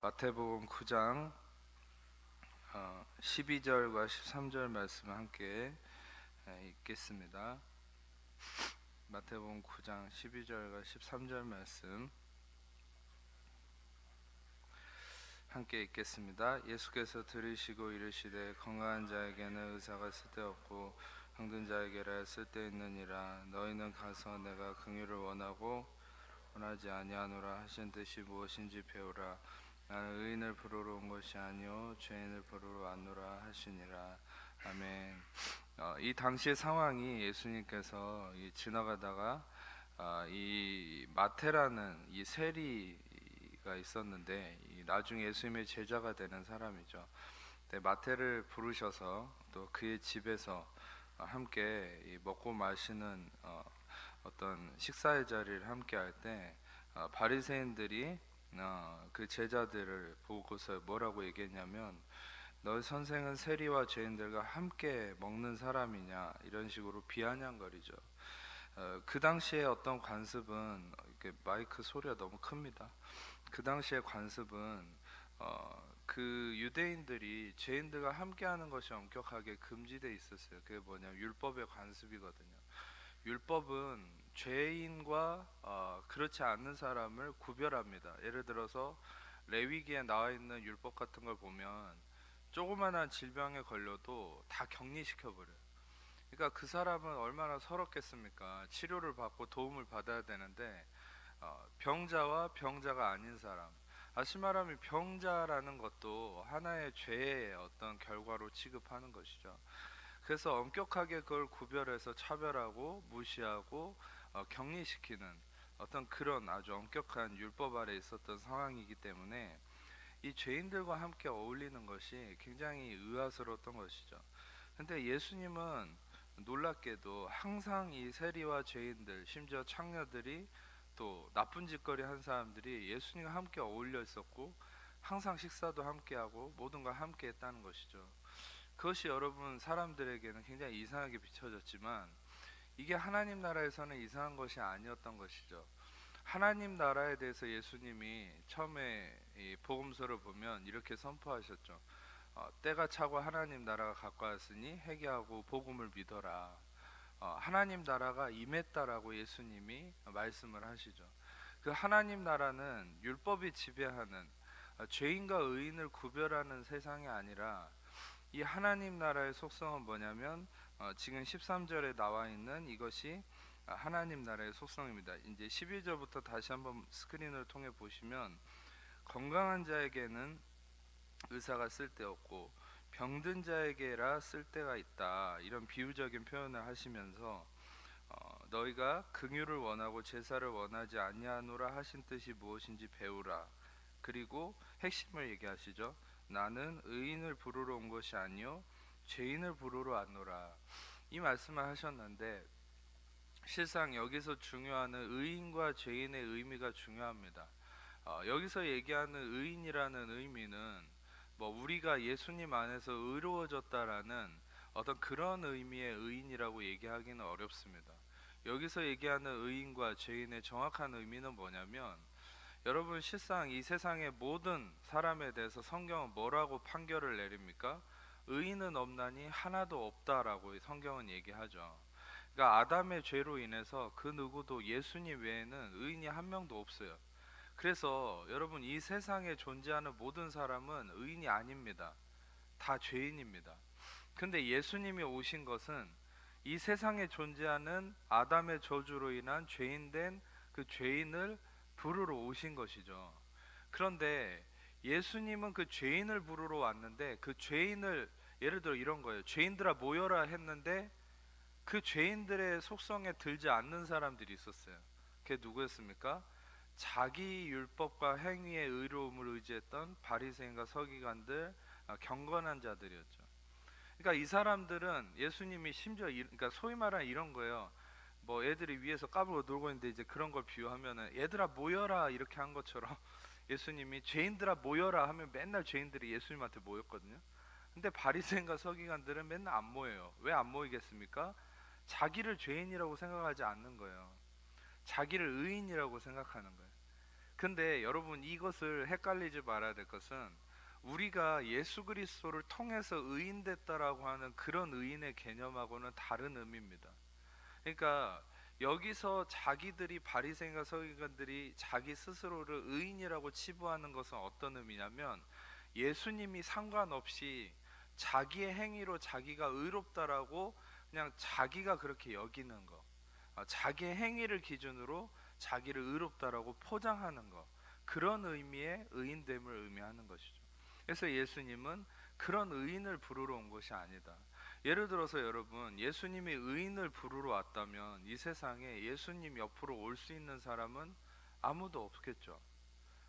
마태복음 9장 12절과 13절 말씀을 함께 읽겠습니다. 마태복음 9장 12절과 13절 말씀 함께 읽겠습니다. 예수께서 들으시고 이르시되 건강한 자에게는 의사가 쓸데없고 병든 자에게라 쓸데있느니라. 너희는 가서 내가 긍휼을 원하지 아니하노라 하신 뜻이 무엇인지 배우라. 나는 의인을 부르러 온 것이 아니요 죄인을 부르러 왔노라 하시니라. 아멘. 이 당시의 상황이 예수님께서 지나가다가 이 마태라는 이 세리가 있었는데 나중에 예수님의 제자가 되는 사람이죠. 마태를 부르셔서 또 그의 집에서 함께 먹고 마시는 어떤 식사의 자리를 함께 할 때 바리새인들이 그 제자들을 보고서 뭐라고 얘기했냐면, 너 선생은 세리와 죄인들과 함께 먹는 사람이냐, 이런 식으로 비아냥거리죠. 그 당시에 어떤 관습은, 이렇게 마이크 소리가 너무 큽니다. 그 당시의 관습은 그 유대인들이 죄인들과 함께하는 것이 엄격하게 금지되어 있었어요. 그게 뭐냐면 율법의 관습이거든요. 율법은 죄인과 그렇지 않는 사람을 구별합니다. 예를 들어서 레위기에 나와 있는 율법 같은 걸 보면 조그만한 질병에 걸려도 다 격리시켜 버려요. 그러니까 그 사람은 얼마나 서럽겠습니까? 치료를 받고 도움을 받아야 되는데 병자와 병자가 아닌 사람, 심말하면 병자라는 것도 하나의 죄의 어떤 결과로 취급하는 것이죠. 그래서 엄격하게 그걸 구별해서 차별하고 무시하고 격리시키는 어떤 그런 아주 엄격한 율법 아래 있었던 상황이기 때문에 이 죄인들과 함께 어울리는 것이 굉장히 의아스러웠던 것이죠. 근데 예수님은 놀랍게도 항상 이 세리와 죄인들, 심지어 창녀들이, 또 나쁜 짓거리 한 사람들이 예수님과 함께 어울려 있었고 항상 식사도 함께하고 모든 걸 함께 했다는 것이죠. 그것이 여러분 사람들에게는 굉장히 이상하게 비춰졌지만 이게 하나님 나라에서는 이상한 것이 아니었던 것이죠. 하나님 나라에 대해서 예수님이 처음에 이 복음서를 보면 이렇게 선포하셨죠. 때가 차고 하나님 나라가 가까웠으니 회개하고 복음을 믿어라. 하나님 나라가 임했다라고 예수님이 말씀을 하시죠. 그 하나님 나라는 율법이 지배하는 죄인과 의인을 구별하는 세상이 아니라, 이 하나님 나라의 속성은 뭐냐면 지금 13절에 나와 있는 이것이 하나님 나라의 속성입니다. 이제 11절부터 다시 한번 스크린을 통해 보시면, 건강한 자에게는 의사가 쓸데없고 병든 자에게라 쓸데가 있다, 이런 비유적인 표현을 하시면서 너희가 긍휼을 원하고 제사를 원하지 아니하노라 하신 뜻이 무엇인지 배우라. 그리고 핵심을 얘기하시죠. 나는 의인을 부르러 온 것이 아니요 죄인을 부르러 왔노라. 이 말씀을 하셨는데, 실상 여기서 중요한 의인과 죄인의 의미가 중요합니다. 여기서 얘기하는 의인이라는 의미는 뭐 우리가 예수님 안에서 의로워졌다라는 어떤 그런 의미의 의인이라고 얘기하기는 어렵습니다. 여기서 얘기하는 의인과 죄인의 정확한 의미는 뭐냐면, 여러분 실상 이 세상의 모든 사람에 대해서 성경은 뭐라고 판결을 내립니까? 의인은 없나니 하나도 없다라고 성경은 얘기하죠. 그러니까 아담의 죄로 인해서 그 누구도 예수님 외에는 의인이 한 명도 없어요. 그래서 여러분 이 세상에 존재하는 모든 사람은 의인이 아닙니다. 다 죄인입니다. 근데 예수님이 오신 것은 이 세상에 존재하는 아담의 저주로 인한 죄인된 그 죄인을 부르러 오신 것이죠. 그런데 예수님은 그 죄인을 부르러 왔는데, 그 죄인을, 예를 들어 이런 거예요. 죄인들아 모여라 했는데 그 죄인들의 속성에 들지 않는 사람들이 있었어요. 그게 누구였습니까? 자기 율법과 행위의 의로움을 의지했던 바리새인과 서기관들, 경건한 자들이었죠. 그러니까 이 사람들은 예수님이 심지어 그러니까 소위 말하는 이런 거예요. 뭐 애들이 위에서 까불고 놀고 있는데 이제 그런 걸 비유하면은 얘들아 모여라 이렇게 한 것처럼 예수님이 죄인들아 모여라 하면 맨날 죄인들이 예수님한테 모였거든요. 근데 바리새인과 서기관들은 맨날 안 모여요. 왜 안 모이겠습니까? 자기를 죄인이라고 생각하지 않는 거예요. 자기를 의인이라고 생각하는 거예요. 근데 여러분, 이것을 헷갈리지 말아야 될 것은 우리가 예수 그리스도를 통해서 의인됐다라고 하는 그런 의인의 개념하고는 다른 의미입니다. 그러니까 여기서 자기들이, 바리새인과 서기관들이 자기 스스로를 의인이라고 치부하는 것은 어떤 의미냐면, 예수님이 상관없이 자기의 행위로 자기가 의롭다라고 그냥 자기가 그렇게 여기는 거, 자기의 행위를 기준으로 자기를 의롭다라고 포장하는 거, 그런 의미의 의인됨을 의미하는 것이죠. 그래서 예수님은 그런 의인을 부르러 온 것이 아니다. 예를 들어서 여러분, 예수님이 의인을 부르러 왔다면 이 세상에 예수님 옆으로 올 수 있는 사람은 아무도 없겠죠.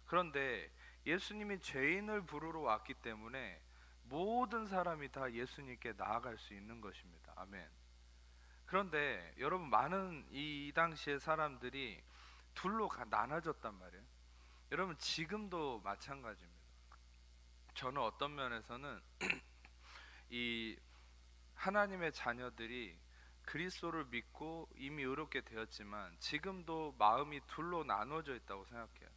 그런데 예수님이 죄인을 부르러 왔기 때문에 모든 사람이 다 예수님께 나아갈 수 있는 것입니다. 아멘. 그런데 여러분, 많은 이 당시의 사람들이 둘로 나눠졌단 말이에요. 여러분, 지금도 마찬가지입니다. 저는 어떤 면에서는 이 하나님의 자녀들이 그리스도를 믿고 이미 의롭게 되었지만 지금도 마음이 둘로 나눠져 있다고 생각해요.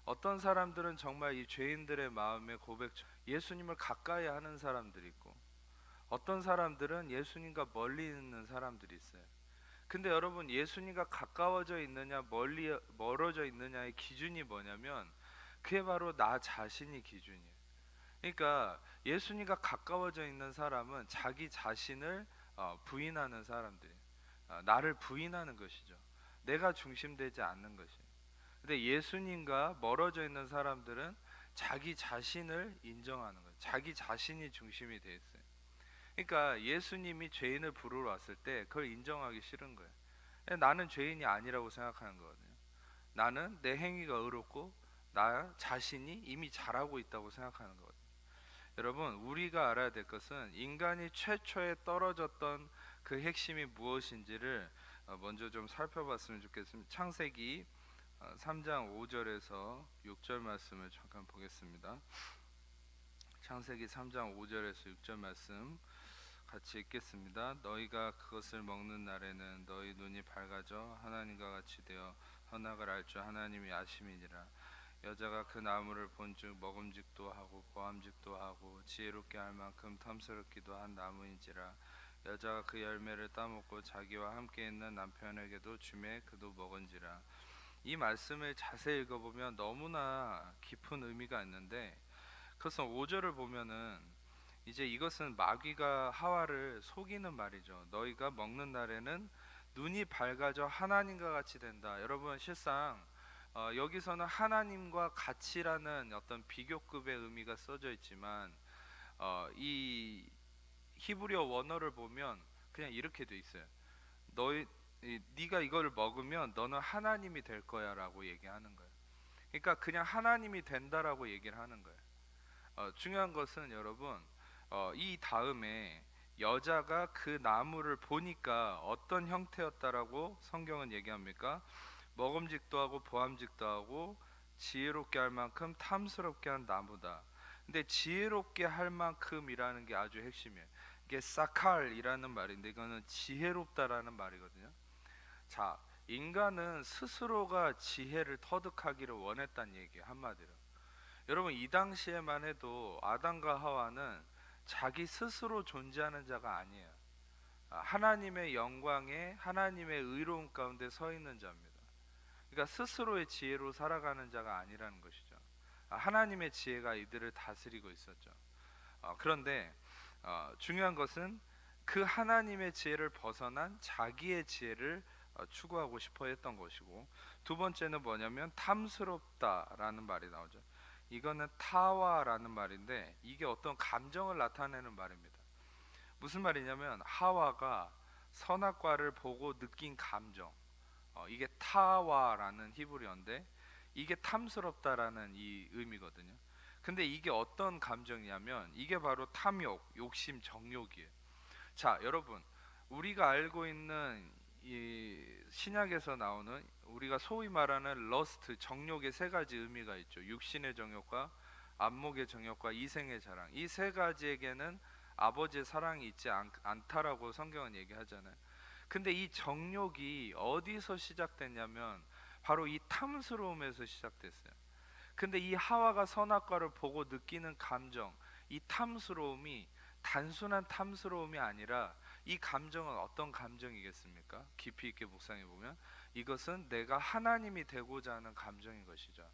어떤 사람들은 정말 이 죄인들의 마음의 고백, 예수님을 가까이 하는 사람들이 있고, 어떤 사람들은 예수님과 멀리 있는 사람들이 있어요. 근데 여러분, 예수님과 가까워져 있느냐 멀리 멀어져 있느냐의 기준이 뭐냐면, 그게 바로 나 자신이 기준이에요. 그러니까 예수님과 가까워져 있는 사람은 자기 자신을 부인하는 사람들이에요. 나를 부인하는 것이죠. 내가 중심되지 않는 것이에요. 근데 예수님과 멀어져 있는 사람들은 자기 자신을 인정하는 거예요. 자기 자신이 중심이 돼 있어요. 그러니까 예수님이 죄인을 부르러 왔을 때 그걸 인정하기 싫은 거예요. 나는 죄인이 아니라고 생각하는 거거든요. 나는 내 행위가 의롭고 나 자신이 이미 잘하고 있다고 생각하는 거거든요. 여러분, 우리가 알아야 될 것은 인간이 최초에 떨어졌던 그 핵심이 무엇인지를 먼저 좀 살펴봤으면 좋겠습니다. 창세기 3장 5절에서 6절 말씀을 잠깐 보겠습니다. 창세기 3장 5절에서 6절 말씀 같이 읽겠습니다. 너희가 그것을 먹는 날에는 너희 눈이 밝아져 하나님과 같이 되어 선악을 알 줄 하나님이 아심이니라. 여자가 그 나무를 본즉 먹음직도 하고 보암직도 하고 지혜롭게 할 만큼 탐스럽기도 한 나무인지라. 여자가 그 열매를 따먹고 자기와 함께 있는 남편에게도 주매 그도 먹은지라. 이 말씀을 자세히 읽어보면 너무나 깊은 의미가 있는데, 그것은 5절을 보면은 이제 이것은 마귀가 하와를 속이는 말이죠. 너희가 먹는 날에는 눈이 밝아져 하나님과 같이 된다. 여러분, 실상 여기서는 하나님과 같이라는 어떤 비교급의 의미가 써져 있지만 이 히브리어 원어를 보면 그냥 이렇게 돼 있어요. 네가 이걸 먹으면 너는 하나님이 될 거야라고 얘기하는 거예요. 그러니까 그냥 하나님이 된다라고 얘기를 하는 거예요. 중요한 것은 여러분, 이 다음에 여자가 그 나무를 보니까 어떤 형태였다라고 성경은 얘기합니까? 먹음직도 하고 보암직도 하고 지혜롭게 할 만큼 탐스럽게 한 나무다. 근데 지혜롭게 할 만큼이라는 게 아주 핵심이에요. 이게 사칼이라는 말인데 이거는 지혜롭다라는 말이거든요. 자, 인간은 스스로가 지혜를 터득하기를 원했다는 얘기예요, 한마디로. 여러분, 이 당시에만 해도 아담과 하와는 자기 스스로 존재하는 자가 아니에요. 하나님의 영광에, 하나님의 의로움 가운데 서 있는 자입니다. 그러니까 스스로의 지혜로 살아가는 자가 아니라는 것이죠. 하나님의 지혜가 이들을 다스리고 있었죠. 그런데 중요한 것은 그 하나님의 지혜를 벗어난 자기의 지혜를 추구하고 싶어 했던 것이고, 두 번째는 뭐냐면 탐스럽다라는 말이 나오죠. 이거는 타와라는 말인데 이게 어떤 감정을 나타내는 말입니다. 무슨 말이냐면 하와가 선악과를 보고 느낀 감정, 이게 타와라는 히브리어인데 이게 탐스럽다라는 이 의미거든요. 근데 이게 어떤 감정이냐면 이게 바로 탐욕, 욕심, 정욕이에요. 자, 여러분, 우리가 알고 있는 이 신약에서 나오는 우리가 소위 말하는 러스트, 정욕의 세 가지 의미가 있죠. 육신의 정욕과 안목의 정욕과 이생의 자랑. 이 세 가지에게는 아버지의 사랑이 있지 않다라고 성경은 얘기하잖아요. 근데 이 정욕이 어디서 시작됐냐면 바로 이 탐스러움에서 시작됐어요. 근데 이 하와가 선악과를 보고 느끼는 감정, 이 탐스러움이 단순한 탐스러움이 아니라 이 감정은 어떤 감정이겠습니까? 깊이 있게 묵상해 보면 이것은 내가 하나님이 되고자 하는 감정인 것이죠.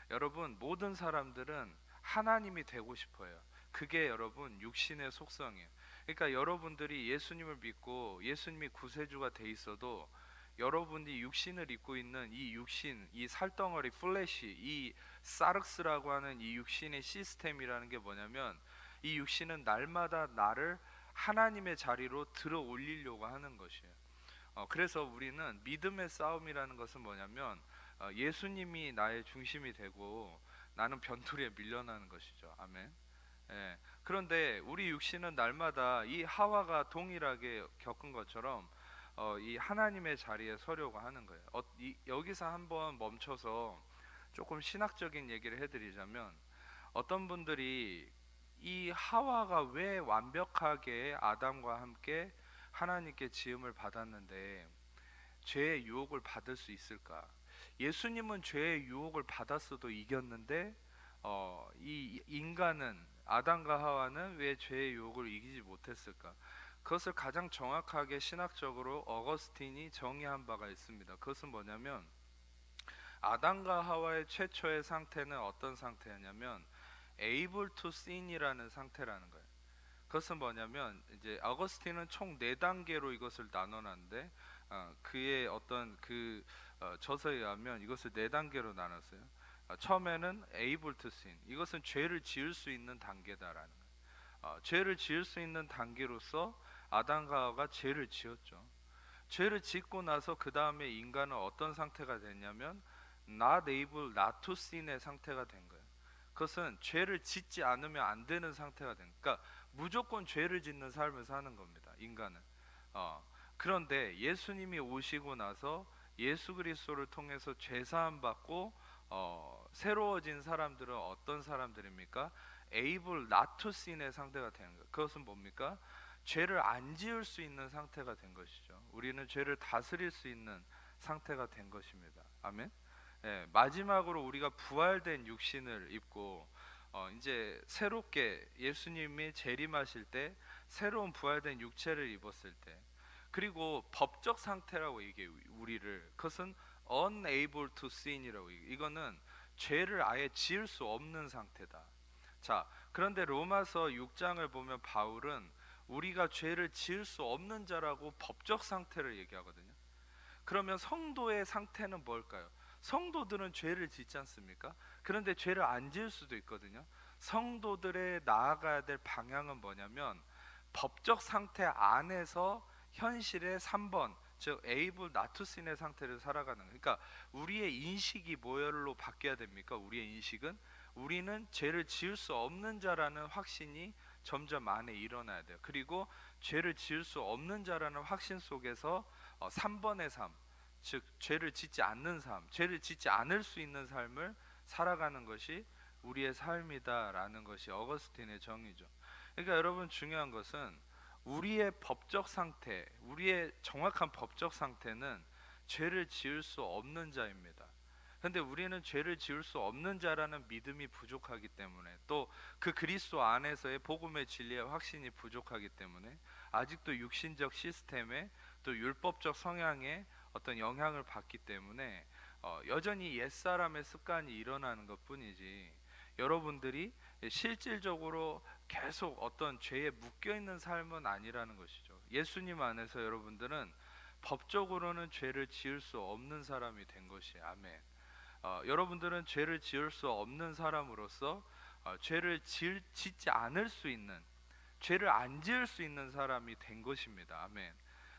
여러분, 모든 사람들은 하나님이 되고 싶어요. 그게 여러분 육신의 속성이에요. 그러니까 여러분들이 예수님을 믿고 예수님이 구세주가 돼 있어도 여러분이 육신을 입고 있는 이 육신, 이 살덩어리 플래시, 이 사륵스라고 하는 이 육신의 시스템이라는 게 뭐냐면, 이 육신은 날마다 나를 하나님의 자리로 들어 올리려고 하는 것이에요. 그래서 우리는 믿음의 싸움이라는 것은 뭐냐면, 예수님이 나의 중심이 되고 나는 변두리에 밀려나는 것이죠. 아멘. 예. 그런데 우리 육신은 날마다 이 하와가 동일하게 겪은 것처럼 이 하나님의 자리에 서려고 하는 거예요. 여기서 한번 멈춰서 조금 신학적인 얘기를 해드리자면, 어떤 분들이 이 하와가 왜 완벽하게 아담과 함께 하나님께 지음을 받았는데 죄의 유혹을 받을 수 있을까? 예수님은 죄의 유혹을 받았어도 이겼는데 이 인간은, 아담과 하와는 왜 죄의 유혹을 이기지 못했을까? 그것을 가장 정확하게 신학적으로 어거스틴이 정의한 바가 있습니다. 그것은 뭐냐면, 아담과 하와의 최초의 상태는 어떤 상태였냐면 able to sin이라는 상태라는 거예요. 그것은 뭐냐면, 이제 어거스틴은 총 4단계로 이것을 나눠놨는데 그의 어떤 저서에 의하면 이것을 4단계로 나눴어요. 처음에는 able to sin, 이것은 죄를 지을 수 있는 단계다라는 거예요. 죄를 지을 수 있는 단계로서 아담과 하와가 죄를 지었죠. 죄를 짓고 나서 그 다음에 인간은 어떤 상태가 됐냐면 not able not to sin의 상태가 된 거예요. 그것은 죄를 짓지 않으면 안 되는 상태가 된 거예요. 그러니까 무조건 죄를 짓는 삶을 사는 겁니다, 인간은. 그런데 예수님이 오시고 나서 예수 그리스도를 통해서 죄 사함 받고 새로워진 사람들은 어떤 사람들입니까? able not to sin의 상태가 되는 거예요. 그것은 뭡니까? 죄를 안 지을 수 있는 상태가 된 것이죠. 우리는 죄를 다스릴 수 있는 상태가 된 것입니다. 아멘. 예, 마지막으로 우리가 부활된 육신을 입고 이제 새롭게 예수님이 재림하실 때 새로운 부활된 육체를 입었을 때, 그리고 법적 상태라고 얘기해요. 우리를, 그것은 unable to sin이라고 얘기해요. 이거는 죄를 아예 지을 수 없는 상태다. 자, 그런데 로마서 6장을 보면 바울은 우리가 죄를 지을 수 없는 자라고 법적 상태를 얘기하거든요. 그러면 성도의 상태는 뭘까요? 성도들은 죄를 짓지 않습니까? 그런데 죄를 안 지을 수도 있거든요. 성도들의 나아가야 될 방향은 뭐냐면 법적 상태 안에서 현실의 3번, 즉 able not to sin의 상태를 살아가는 거예요. 그러니까 우리의 인식이 뭐로 바뀌어야 됩니까? 우리의 인식은 우리는 죄를 지을 수 없는 자라는 확신이 점점 안에 일어나야 돼요. 그리고 죄를 지을 수 없는 자라는 확신 속에서 3번의 삶, 즉 죄를 짓지 않는 삶, 죄를 짓지 않을 수 있는 삶을 살아가는 것이 우리의 삶이다라는 것이 어거스틴의 정의죠. 그러니까 여러분, 중요한 것은 우리의 법적 상태, 우리의 정확한 법적 상태는 죄를 지을 수 없는 자입니다. 그런데 우리는 죄를 지을 수 없는 자라는 믿음이 부족하기 때문에, 또 그 그리스도 안에서의 복음의 진리의 확신이 부족하기 때문에 아직도 육신적 시스템에, 또 율법적 성향에 어떤 영향을 받기 때문에 여전히 옛사람의 습관이 일어나는 것뿐이지, 여러분들이 실질적으로 계속 어떤 죄에 묶여있는 삶은 아니라는 것이죠. 예수님 안에서 여러분들은 법적으로는 죄를 지을 수 없는 사람이 된 것이에요. 아멘. 여러분들은 죄를 지을 수 없는 사람으로서 죄를 짓지 않을 수 있는, 죄를 안 지을 수 있는 사람이 된 것입니다. 아멘.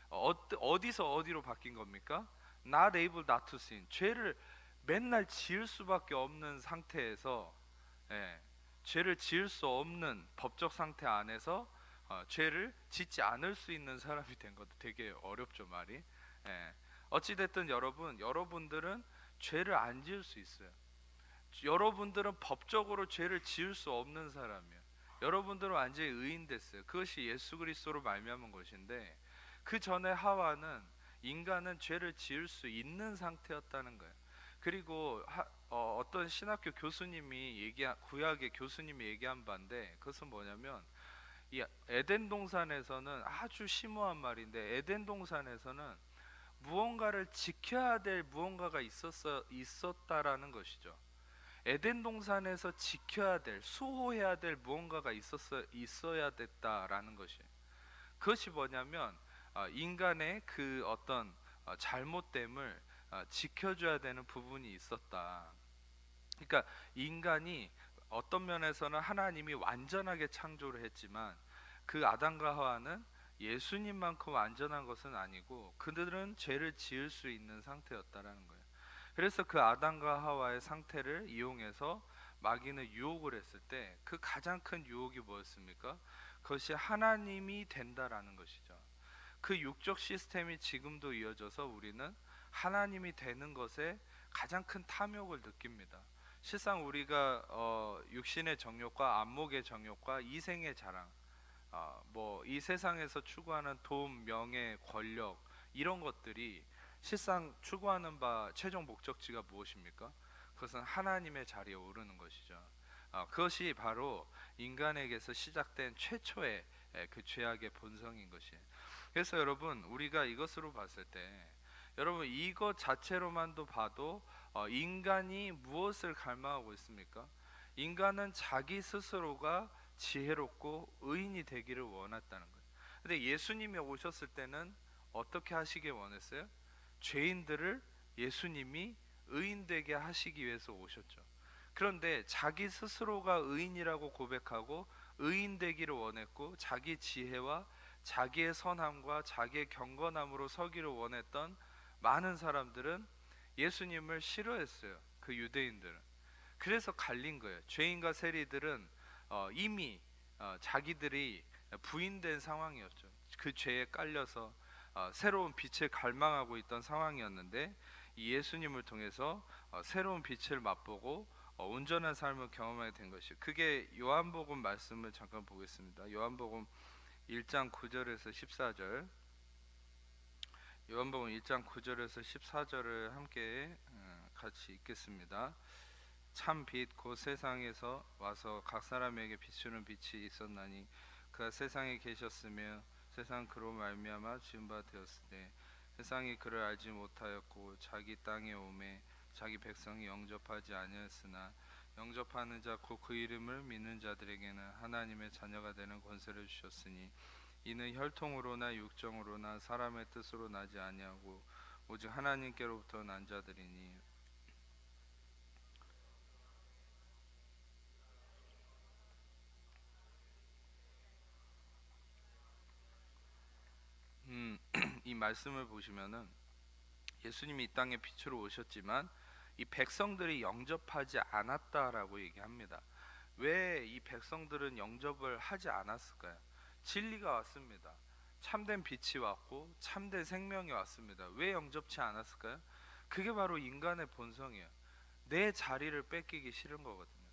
어디서 어디로 바뀐 겁니까? Not able not to sin. 죄를 맨날 지을 수밖에 없는 상태에서, 죄를 지을 수 없는 법적 상태 안에서 죄를 짓지 않을 수 있는 사람이 된 것도 되게 어렵죠, 말이. 어찌됐든 여러분들은 죄를 안 지을 수 있어요. 여러분들은 법적으로 죄를 지을 수 없는 사람이에요. 여러분들은 완전히 의인 됐어요. 그것이 예수 그리스도로 말미암은 것인데, 그 전에 인간은 죄를 지을 수 있는 상태였다는 거예요. 그리고 어떤 신학교 교수님이 구약의 교수님이 얘기한 바인데, 그것은 뭐냐면 이 에덴 동산에서는 아주 심오한 말인데, 에덴 동산에서는 무언가를 지켜야 될 무언가가 있었다라는 것이죠. 에덴 동산에서 지켜야 될, 수호해야 될 무언가가 있어야 됐다라는 것이. 그것이 뭐냐면 인간의 그 어떤 잘못됨을 지켜줘야 되는 부분이 있었다. 그러니까 인간이 어떤 면에서는 하나님이 완전하게 창조를 했지만, 그 아담과 하와는 예수님만큼 완전한 것은 아니고 그들은 죄를 지을 수 있는 상태였다라는 거예요. 그래서 그 아담과 하와의 상태를 이용해서 마귀는 유혹을 했을 때 그 가장 큰 유혹이 뭐였습니까? 그것이 하나님이 된다라는 것이죠. 그 육적 시스템이 지금도 이어져서 우리는 하나님이 되는 것에 가장 큰 탐욕을 느낍니다. 실상 우리가 육신의 정욕과 안목의 정욕과 이생의 자랑, 뭐 이 세상에서 추구하는 돈, 명예, 권력, 이런 것들이 실상 추구하는 바 최종 목적지가 무엇입니까? 그것은 하나님의 자리에 오르는 것이죠. 그것이 바로 인간에게서 시작된 최초의 그 죄악의 본성인 것이에요. 그래서 여러분, 우리가 이것으로 봤을 때, 여러분 이것 자체로만도 봐도 인간이 무엇을 갈망하고 있습니까? 인간은 자기 스스로가 지혜롭고 의인이 되기를 원했다는 거예요. 근데 예수님이 오셨을 때는 어떻게 하시길 원했어요? 죄인들을 예수님이 의인 되게 하시기 위해서 오셨죠. 그런데 자기 스스로가 의인이라고 고백하고 의인 되기를 원했고, 자기 지혜와 자기의 선함과 자기의 경건함으로 서기를 원했던 많은 사람들은 예수님을 싫어했어요. 그 유대인들은. 그래서 갈린 거예요. 죄인과 세리들은 이미 자기들이 부인된 상황이었죠. 그 죄에 깔려서 새로운 빛을 갈망하고 있던 상황이었는데, 이 예수님을 통해서 새로운 빛을 맛보고 온전한 삶을 경험하게 된 것이, 그게 요한복음 말씀을 잠깐 보겠습니다. 요한복음 1장 9절에서 14절, 요한복음 1장 9절에서 14절을 함께 같이 읽겠습니다. 참 빛 곧 세상에서 와서 각 사람에게 비추는 빛이 있었나니 그가 세상에 계셨으며 세상 그로 말미암아 지은 바 되었으되 세상이 그를 알지 못하였고 자기 땅에 오매 자기 백성이 영접하지 아니하였으나 영접하는 자 곧 그 이름을 믿는 자들에게는 하나님의 자녀가 되는 권세를 주셨으니 이는 혈통으로나 육정으로나 사람의 뜻으로 나지 아니하고 오직 하나님께로부터 난 자들이니. 이 말씀을 보시면은 예수님이 이 땅에 빛으로 오셨지만 이 백성들이 영접하지 않았다라고 얘기합니다. 왜 이 백성들은 영접을 하지 않았을까요? 진리가 왔습니다. 참된 빛이 왔고 참된 생명이 왔습니다. 왜 영접치 않았을까요? 그게 바로 인간의 본성이에요. 내 자리를 뺏기기 싫은 거거든요.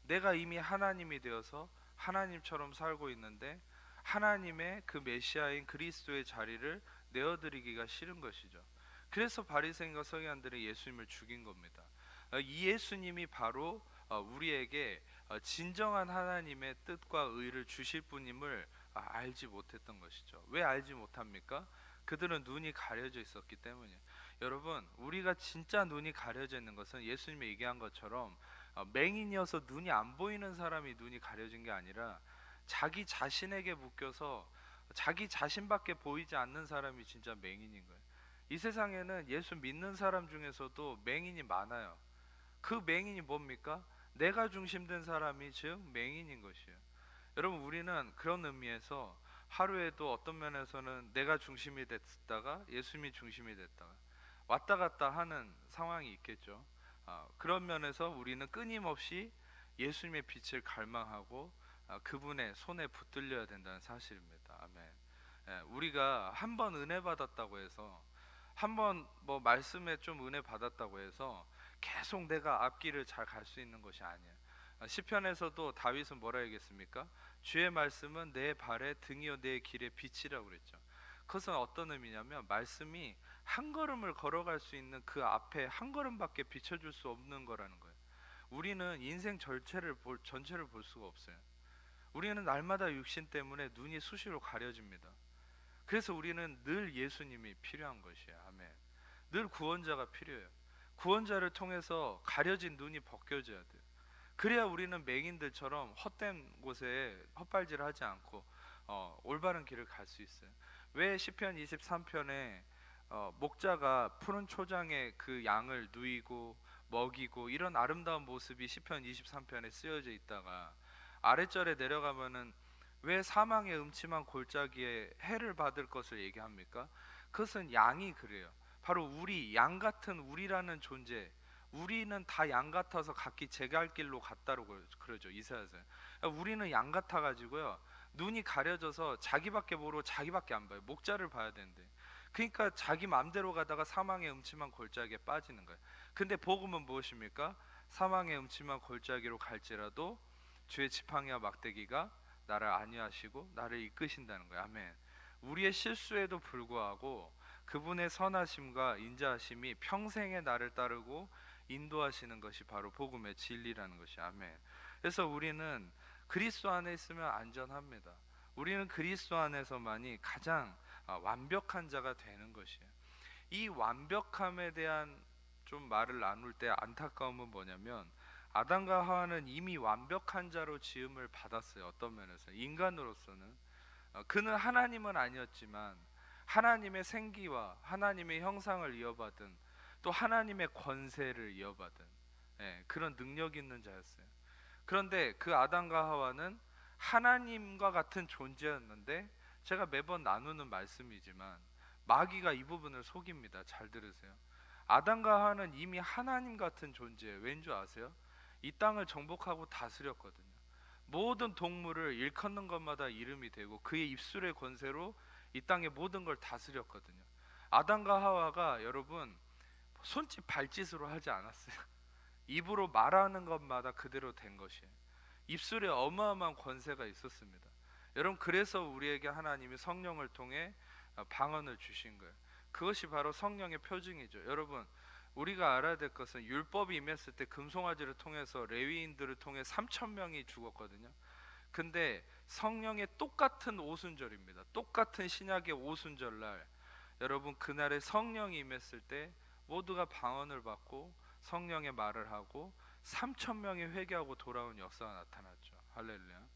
내가 이미 하나님이 되어서 하나님처럼 살고 있는데 하나님의 그 메시아인 그리스도의 자리를 내어드리기가 싫은 것이죠. 그래서 바리새인과 서기관들은 예수님을 죽인 겁니다. 이 예수님이 바로 우리에게 진정한 하나님의 뜻과 의를 주실 분임을 알지 못했던 것이죠. 왜 알지 못합니까? 그들은 눈이 가려져 있었기 때문이에요. 여러분, 우리가 진짜 눈이 가려져 있는 것은 예수님이 얘기한 것처럼 맹인이어서 눈이 안 보이는 사람이 눈이 가려진 게 아니라 자기 자신에게 묶여서 자기 자신밖에 보이지 않는 사람이 진짜 맹인인 거예요. 이 세상에는 예수 믿는 사람 중에서도 맹인이 많아요. 그 맹인이 뭡니까? 내가 중심된 사람이 즉 맹인인 것이에요. 여러분, 우리는 그런 의미에서 하루에도 어떤 면에서는 내가 중심이 됐다가 예수님이 중심이 됐다가 왔다 갔다 하는 상황이 있겠죠. 그런 면에서 우리는 끊임없이 예수님의 빛을 갈망하고 그분의 손에 붙들려야 된다는 사실입니다. 아멘. 우리가 한 번 은혜 받았다고 해서, 한 번 뭐 말씀에 좀 은혜 받았다고 해서 계속 내가 앞길을 잘 갈 수 있는 것이 아니에요. 시편에서도 다윗은 뭐라 얘기했습니까? 주의 말씀은 내 발의 등이요 내 길의 빛이라고 그랬죠. 그것은 어떤 의미냐면 말씀이 한 걸음을 걸어갈 수 있는 그 앞에 한 걸음밖에 비춰줄 수 없는 거라는 거예요. 우리는 인생 전체를 볼 수가 없어요. 우리는 날마다 육신 때문에 눈이 수시로 가려집니다. 그래서 우리는 늘 예수님이 필요한 것이에요. 아멘. 늘 구원자가 필요해요. 구원자를 통해서 가려진 눈이 벗겨져야 돼요. 그래야 우리는 맹인들처럼 헛된 곳에 헛발질하지 않고 올바른 길을 갈 수 있어요. 왜 시편 23편에 목자가 푸른 초장에 그 양을 누이고 먹이고 이런 아름다운 모습이 시편 23편에 쓰여져 있다가 아래절에 내려가면은 왜 사망의 음침한 골짜기에 해를 받을 것을 얘기합니까? 그것은 양이 그래요. 바로 우리 양 같은 우리라는 존재, 우리는 다 양 같아서 각기 제 갈 길로 갔다고 그러죠. 이사야서. 우리는 양 같아 가지고요, 눈이 가려져서 자기밖에 모르고 자기밖에 안 봐요. 목자를 봐야 되는데, 그러니까 자기 맘대로 가다가 사망의 음침한 골짜기에 빠지는 거예요. 근데 복음은 무엇입니까? 사망의 음침한 골짜기로 갈지라도 주의 지팡이와 막대기가 나를 안위하시고 나를 이끄신다는 거예요. 아멘. 우리의 실수에도 불구하고 그분의 선하심과 인자하심이 평생에 나를 따르고 인도하시는 것이 바로 복음의 진리라는 것이. 아멘. 그래서 우리는 그리스도 안에 있으면 안전합니다. 우리는 그리스도 안에서만이 가장 완벽한 자가 되는 것이에요. 이 완벽함에 대한 좀 말을 나눌 때 안타까움은 뭐냐면, 아담과 하와는 이미 완벽한 자로 지음을 받았어요. 어떤 면에서 인간으로서는 그는 하나님은 아니었지만 하나님의 생기와 하나님의 형상을 이어받은, 또 하나님의 권세를 이어받은 그런 능력 있는 자였어요. 그런데 그 아담과 하와는 하나님과 같은 존재였는데, 제가 매번 나누는 말씀이지만 마귀가 이 부분을 속입니다. 잘 들으세요. 아담과 하와는 이미 하나님 같은 존재예요. 왠지 아세요? 이 땅을 정복하고 다스렸거든요. 모든 동물을 일컫는 것마다 이름이 되고 그의 입술의 권세로 이 땅의 모든 걸 다스렸거든요. 아담과 하와가 여러분 손짓 발짓으로 하지 않았어요. 입으로 말하는 것마다 그대로 된 것이에요. 입술에 어마어마한 권세가 있었습니다. 여러분, 그래서 우리에게 하나님이 성령을 통해 방언을 주신 거예요. 그것이 바로 성령의 표징이죠. 여러분, 우리가 알아야 될 것은 율법이 임했을 때 금송아지를 통해서 레위인들을 통해 3,000명이 죽었거든요. 근데 성령의 똑같은 오순절입니다. 똑같은 신약의 오순절날, 여러분 그날에 성령이 임했을 때 모두가 방언을 받고 성령의 말을 하고 3,000명이 회개하고 돌아온 역사가 나타났죠. 할렐루야.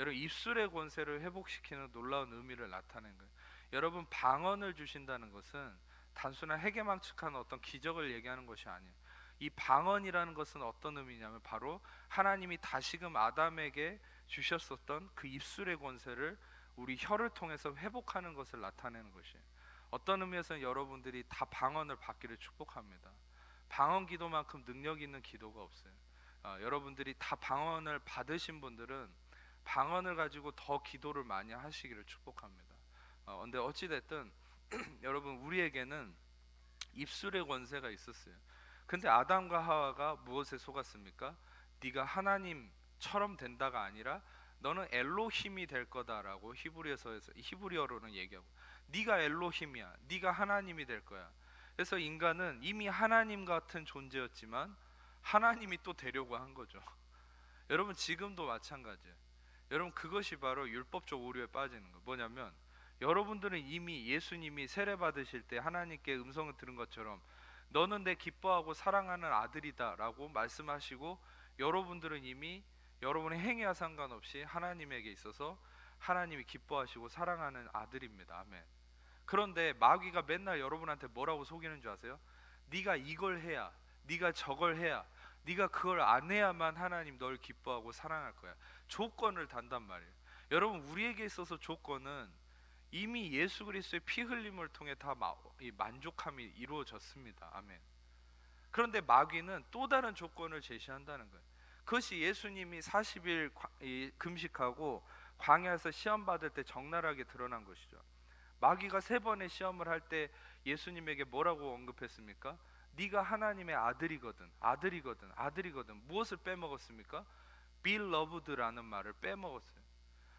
여러분, 입술의 권세를 회복시키는 놀라운 의미를 나타낸 거예요. 여러분, 방언을 주신다는 것은 단순한 해계망측한 어떤 기적을 얘기하는 것이 아니에요. 이 방언이라는 것은 어떤 의미냐면 바로 하나님이 다시금 아담에게 주셨었던 그 입술의 권세를 우리 혀를 통해서 회복하는 것을 나타내는 것이에요. 어떤 의미에서는 여러분들이 다 방언을 받기를 축복합니다. 방언 기도만큼 능력 있는 기도가 없어요. 여러분들이 다 방언을 받으신 분들은 방언을 가지고 더 기도를 많이 하시기를 축복합니다. 근데 어찌됐든 여러분, 우리에게는 입술의 권세가 있었어요. 근데 아담과 하와가 무엇에 속았습니까? 네가 하나님처럼 된다가 아니라 너는 엘로힘이 될 거다라고 히브리어로는 얘기하고, 네가 엘로힘이야, 네가 하나님이 될 거야. 그래서 인간은 이미 하나님 같은 존재였지만 하나님이 또 되려고 한 거죠. 여러분, 지금도 마찬가지예요. 여러분, 그것이 바로 율법적 오류에 빠지는 거. 뭐냐면, 여러분들은 이미 예수님이 세례 받으실 때 하나님께 음성을 들은 것처럼 너는 내 기뻐하고 사랑하는 아들이다 라고 말씀하시고, 여러분들은 이미 여러분의 행위와 상관없이 하나님에게 있어서 하나님이 기뻐하시고 사랑하는 아들입니다. 아멘. 그런데 마귀가 맨날 여러분한테 뭐라고 속이는 줄 아세요? 네가 이걸 해야, 네가 저걸 해야, 네가 그걸 안 해야만 하나님 널 기뻐하고 사랑할 거야. 조건을 단단 말이에요. 여러분, 우리에게 있어서 조건은 이미 예수 그리스도의 피 흘림을 통해 다 만족함이 이루어졌습니다. 아멘. 그런데 마귀는 또 다른 조건을 제시한다는 거예요. 그것이 예수님이 40일 금식하고 광야에서 시험 받을 때 적나라하게 드러난 것이죠. 마귀가 3번의 시험을 할 때 예수님에게 뭐라고 언급했습니까? 네가 하나님의 아들이거든, 아들이거든, 아들이거든. 무엇을 빼먹었습니까? beloved라는 말을 빼먹었어요.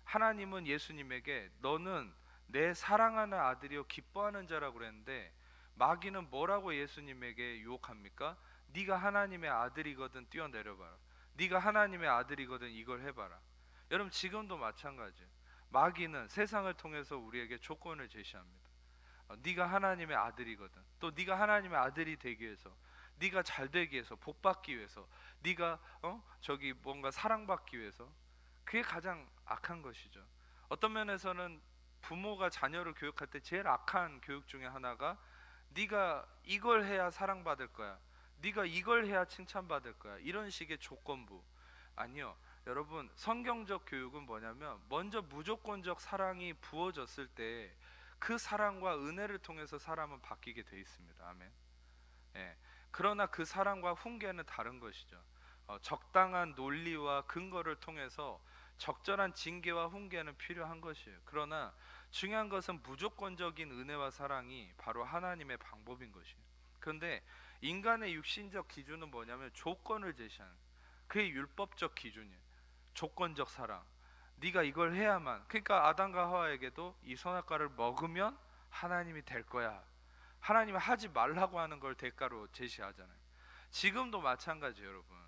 하나님은 예수님에게 너는 내 사랑하는 아들이요 기뻐하는 자라고 그랬는데, 마귀는 뭐라고 예수님에게 유혹합니까? 네가 하나님의 아들이거든 뛰어내려봐라. 네가 하나님의 아들이거든 이걸 해봐라. 여러분 지금도 마찬가지예요. 마귀는 세상을 통해서 우리에게 조건을 제시합니다. 네가 하나님의 아들이거든. 또 네가 하나님의 아들이 되기 위해서, 네가 잘 되기 위해서, 복 받기 위해서, 네가 저기 뭔가 사랑받기 위해서, 그게 가장 악한 것이죠. 어떤 면에서는 부모가 자녀를 교육할 때 제일 악한 교육 중에 하나가 네가 이걸 해야 사랑받을 거야, 네가 이걸 해야 칭찬받을 거야, 이런 식의 조건부. 아니요. 여러분 성경적 교육은 뭐냐면 먼저 무조건적 사랑이 부어졌을 때 그 사랑과 은혜를 통해서 사람은 바뀌게 돼 있습니다. 아멘. 예. 그러나 그 사랑과 훈계는 다른 것이죠. 적당한 논리와 근거를 통해서 적절한 징계와 훈계는 필요한 것이에요. 그러나 중요한 것은 무조건적인 은혜와 사랑이 바로 하나님의 방법인 것이에요. 그런데 인간의 육신적 기준은 뭐냐면 조건을 제시하는, 그게 율법적 기준이에요. 조건적 사랑. 네가 이걸 해야만. 그러니까 아담과 하와에게도 이 선악과를 먹으면 하나님이 될 거야, 하나님이 하지 말라고 하는 걸 대가로 제시하잖아요. 지금도 마찬가지예요. 여러분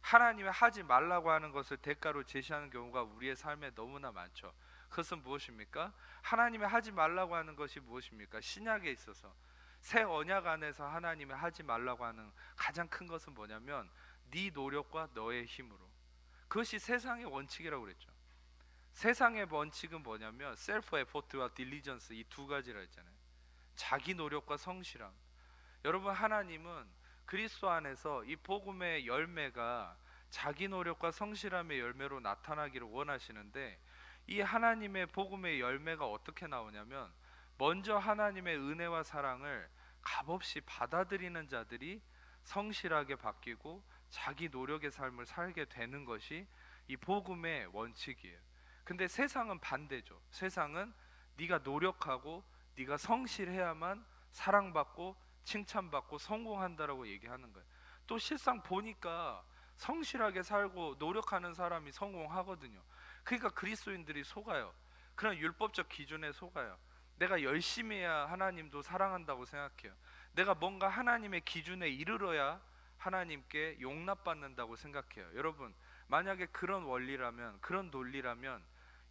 하나님이 하지 말라고 하는 것을 대가로 제시하는 경우가 우리의 삶에 너무나 많죠. 그것은 무엇입니까? 하나님이 하지 말라고 하는 것이 무엇입니까? 신약에 있어서 새 언약 안에서 하나님이 하지 말라고 하는 가장 큰 것은 뭐냐면 네 노력과 너의 힘으로. 그것이 세상의 원칙이라고 그랬죠. 세상의 원칙은 뭐냐면 셀프 에포트와 딜리전스, 이 두 가지라 했잖아요. 자기 노력과 성실함. 여러분 하나님은 그리스도 안에서 이 복음의 열매가 자기 노력과 성실함의 열매로 나타나기를 원하시는데, 이 하나님의 복음의 열매가 어떻게 나오냐면 먼저 하나님의 은혜와 사랑을 값없이 받아들이는 자들이 성실하게 바뀌고 자기 노력의 삶을 살게 되는 것이 이 복음의 원칙이에요. 근데 세상은 반대죠. 세상은 네가 노력하고 네가 성실해야만 사랑받고 칭찬받고 성공한다라고 얘기하는 거예요. 또 실상 보니까 성실하게 살고 노력하는 사람이 성공하거든요. 그러니까 그리스도인들이 속아요. 그런 율법적 기준에 속아요. 내가 열심히 해야 하나님도 사랑한다고 생각해요. 내가 뭔가 하나님의 기준에 이르러야 하나님께 용납받는다고 생각해요. 여러분 만약에 그런 원리라면, 그런 논리라면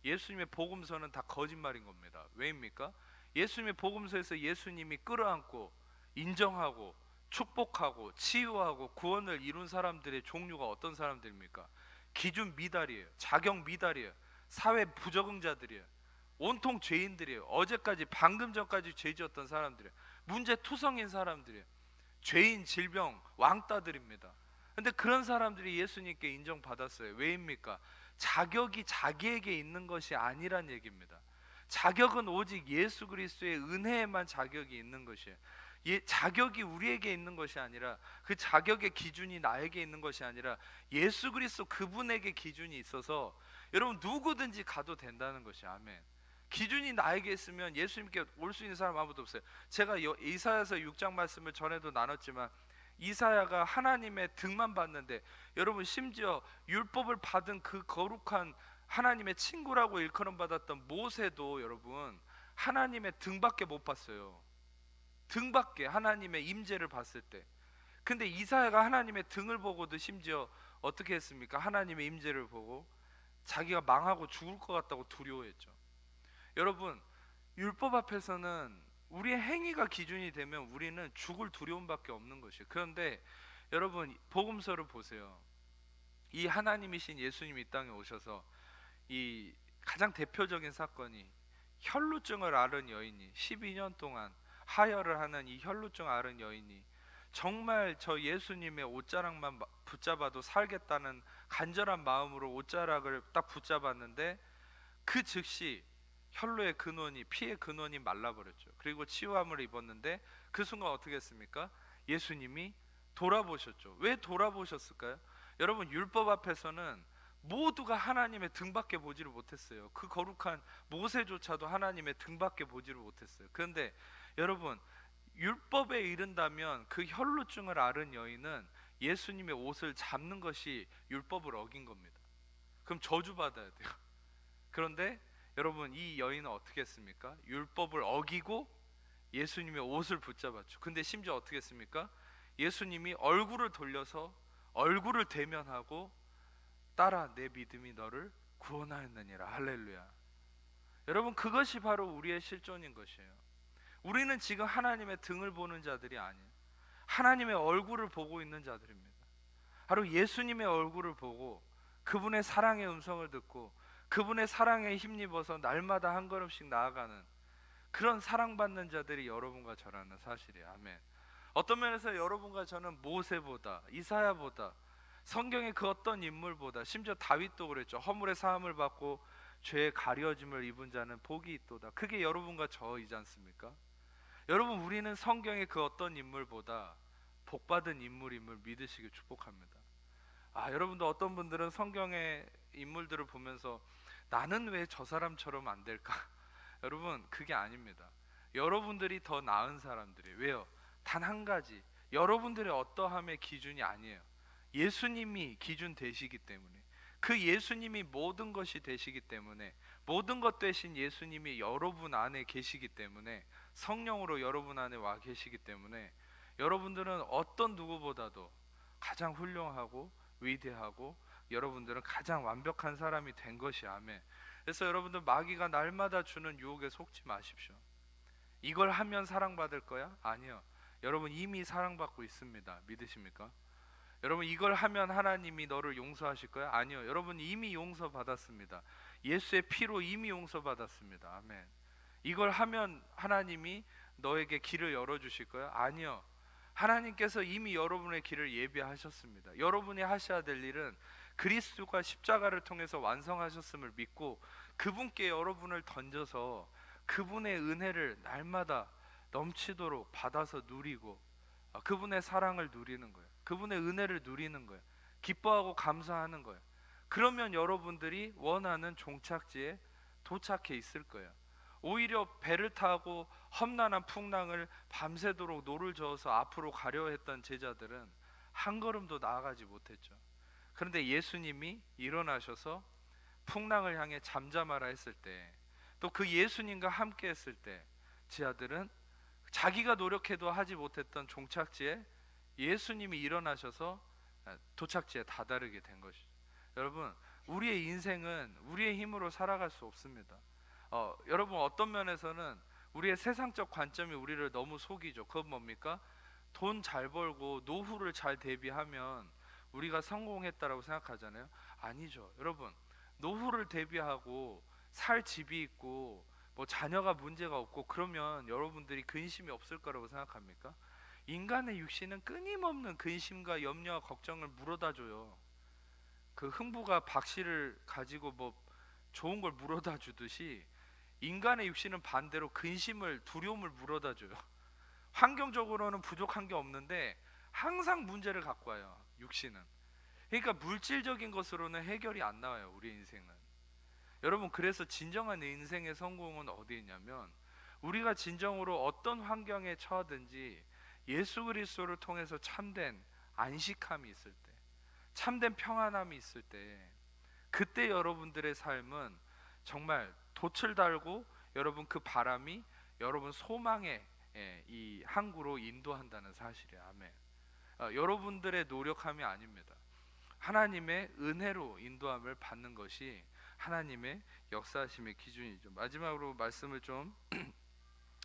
예수님의 복음서는 다 거짓말인 겁니다. 왜입니까? 예수님의 복음서에서 예수님이 끌어안고 인정하고 축복하고 치유하고 구원을 이룬 사람들의 종류가 어떤 사람들입니까? 기준 미달이에요. 자격 미달이에요. 사회 부적응자들이에요. 온통 죄인들이에요. 어제까지 방금 전까지 죄 지었던 사람들이에요. 문제 투성인 사람들이에요. 죄인, 질병, 왕따들입니다. 근데 그런 사람들이 예수님께 인정받았어요. 왜입니까? 자격이 자기에게 있는 것이 아니란 얘기입니다. 자격은 오직 예수 그리스도의 은혜에만 자격이 있는 것이에요. 자격이 우리에게 있는 것이 아니라, 그 자격의 기준이 나에게 있는 것이 아니라 예수 그리스도 그분에게 기준이 있어서 여러분 누구든지 가도 된다는 것이. 아멘. 기준이 나에게 있으면 예수님께 올 수 있는 사람 아무도 없어요. 제가 이사야서 6장 말씀을 전에도 나눴지만 이사야가 하나님의 등만 봤는데, 여러분 심지어 율법을 받은 그 거룩한 하나님의 친구라고 일컬음 받았던 모세도 여러분 하나님의 등밖에 못 봤어요. 등밖에, 하나님의 임재를 봤을 때. 근데 이사야가 하나님의 등을 보고도 심지어 어떻게 했습니까? 하나님의 임재를 보고 자기가 망하고 죽을 것 같다고 두려워했죠. 여러분 율법 앞에서는 우리의 행위가 기준이 되면 우리는 죽을 두려움밖에 없는 것이에요. 그런데 여러분 복음서를 보세요. 이 하나님이신 예수님이 이 땅에 오셔서 이 가장 대표적인 사건이 혈루증을 앓은 여인이 12년 동안 하혈을 하는 이 혈루증 앓은 여인이 정말 저 예수님의 옷자락만 붙잡아도 살겠다는 간절한 마음으로 옷자락을 딱 붙잡았는데 그 즉시 혈루의 근원이, 피의 근원이 말라버렸죠. 그리고 치유함을 입었는데 그 순간 어떻게 했습니까? 예수님이 돌아보셨죠. 왜 돌아보셨을까요? 여러분 율법 앞에서는 모두가 하나님의 등밖에 보지를 못했어요. 그 거룩한 모세조차도 하나님의 등밖에 보지를 못했어요. 그런데 여러분 율법에 이른다면 그 혈루증을 앓은 여인은 예수님의 옷을 잡는 것이 율법을 어긴 겁니다. 그럼 저주받아야 돼요. 그런데 여러분 이 여인은 어떻게 했습니까? 율법을 어기고 예수님의 옷을 붙잡았죠. 근데 심지어 어떻게 했습니까? 예수님이 얼굴을 돌려서 얼굴을 대면하고 따라 내 믿음이 너를 구원하였느니라. 할렐루야. 여러분, 그것이 바로 우리의 실존인 것이에요. 우리는 지금 하나님의 등을 보는 자들이 아니에요. 하나님의 얼굴을 보고 있는 자들입니다. 바로 예수님의 얼굴을 보고 그분의 사랑의 음성을 듣고 그분의 사랑에 힘입어서 날마다 한 걸음씩 나아가는 그런 사랑받는 자들이 여러분과 저라는 사실이에요. 아멘. 어떤 면에서 여러분과 저는 모세보다, 이사야보다, 성경의 그 어떤 인물보다, 심지어 다윗도 그랬죠. 허물의 사함을 받고 죄의 가려짐을 입은 자는 복이 있도다. 그게 여러분과 저이지 않습니까? 여러분, 우리는 성경의 그 어떤 인물보다 복받은 인물임을 믿으시길 축복합니다. 여러분도 어떤 분들은 성경의 인물들을 보면서 나는 왜 저 사람처럼 안 될까? 여러분, 그게 아닙니다. 여러분들이 더 나은 사람들이에요. 왜요? 단 한 가지, 여러분들의 어떠함의 기준이 아니에요. 예수님이 기준 되시기 때문에, 그 예수님이 모든 것이 되시기 때문에, 모든 것 되신 예수님이 여러분 안에 계시기 때문에, 성령으로 여러분 안에 와 계시기 때문에 여러분들은 어떤 누구보다도 가장 훌륭하고 위대하고 여러분들은 가장 완벽한 사람이 된 것이. 아멘. 그래서 여러분들, 마귀가 날마다 주는 유혹에 속지 마십시오. 이걸 하면 사랑받을 거야? 아니요. 여러분, 이미 사랑받고 있습니다. 믿으십니까? 여러분, 이걸 하면 하나님이 너를 용서하실 거야? 아니요. 여러분, 이미 용서받았습니다. 예수의 피로 이미 용서받았습니다. 아멘. 이걸 하면 하나님이 너에게 길을 열어주실 거야? 아니요. 하나님께서 이미 여러분의 길을 예비하셨습니다. 여러분이 하셔야 될 일은 그리스도가 십자가를 통해서 완성하셨음을 믿고 그분께 여러분을 던져서 그분의 은혜를 날마다 넘치도록 받아서 누리고 그분의 사랑을 누리는 거예요. 그분의 은혜를 누리는 거예요. 기뻐하고 감사하는 거예요. 그러면 여러분들이 원하는 종착지에 도착해 있을 거예요. 오히려 배를 타고 험난한 풍랑을 밤새도록 노를 저어서 앞으로 가려 했던 제자들은 한 걸음도 나아가지 못했죠. 그런데 예수님이 일어나셔서 풍랑을 향해 잠잠하라 했을 때, 또 그 예수님과 함께 했을 때 제자들은 자기가 노력해도 하지 못했던 종착지에 예수님이 일어나셔서 도착지에 다다르게 된 것이죠. 여러분, 우리의 인생은 우리의 힘으로 살아갈 수 없습니다. 여러분, 어떤 면에서는 우리의 세상적 관점이 우리를 너무 속이죠. 그건 뭡니까? 돈 잘 벌고 노후를 잘 대비하면 우리가 성공했다라고 생각하잖아요. 아니죠. 여러분, 노후를 대비하고 살 집이 있고 뭐 자녀가 문제가 없고 그러면 여러분들이 근심이 없을 거라고 생각합니까? 인간의 육신은 끊임없는 근심과 염려와 걱정을 물어다 줘요. 그 흥부가 박씨를 가지고 뭐 좋은 걸 물어다 주듯이 인간의 육신은 반대로 근심을, 두려움을 물어다 줘요. 환경적으로는 부족한 게 없는데 항상 문제를 갖고 와요, 육신은. 그러니까 물질적인 것으로는 해결이 안 나와요, 우리 인생은. 여러분, 그래서 진정한 인생의 성공은 어디에 있냐면, 우리가 진정으로 어떤 환경에 처하든지 예수 그리스도를 통해서 참된 안식함이 있을 때, 참된 평안함이 있을 때, 그때 여러분들의 삶은 정말 돛을 달고 여러분 그 바람이 여러분 소망의 이 항구로 인도한다는 사실이에요. 아멘. 여러분들의 노력함이 아닙니다. 하나님의 은혜로 인도함을 받는 것이 하나님의 역사하심의 기준이죠. 마지막으로 말씀을 좀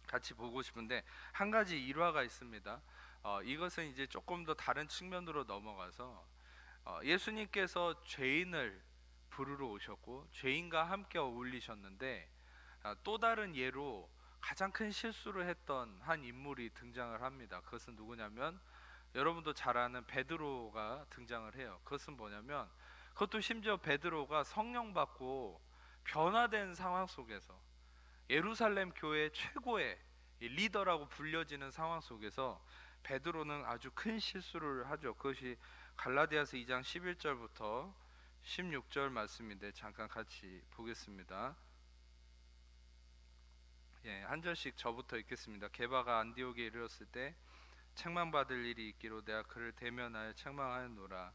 같이 보고 싶은데, 한 가지 일화가 있습니다. 이것은 이제 조금 더 다른 측면으로 넘어가서 예수님께서 죄인을 부르러 오셨고 죄인과 함께 어울리셨는데, 또 다른 예로 가장 큰 실수를 했던 한 인물이 등장을 합니다. 그것은 누구냐면 여러분도 잘 아는 베드로가 등장을 해요. 그것은 뭐냐면, 그것도 심지어 베드로가 성령 받고 변화된 상황 속에서 예루살렘 교회 최고의 리더라고 불려지는 상황 속에서 베드로는 아주 큰 실수를 하죠. 그것이 갈라디아서 2장 11절부터 16절 말씀인데 잠깐 같이 보겠습니다. 한 절씩 저부터 읽겠습니다. 게바가 안디옥에 이르렀을 때 책망받을 일이 있기로 내가 그를 대면하여 책망하였노라.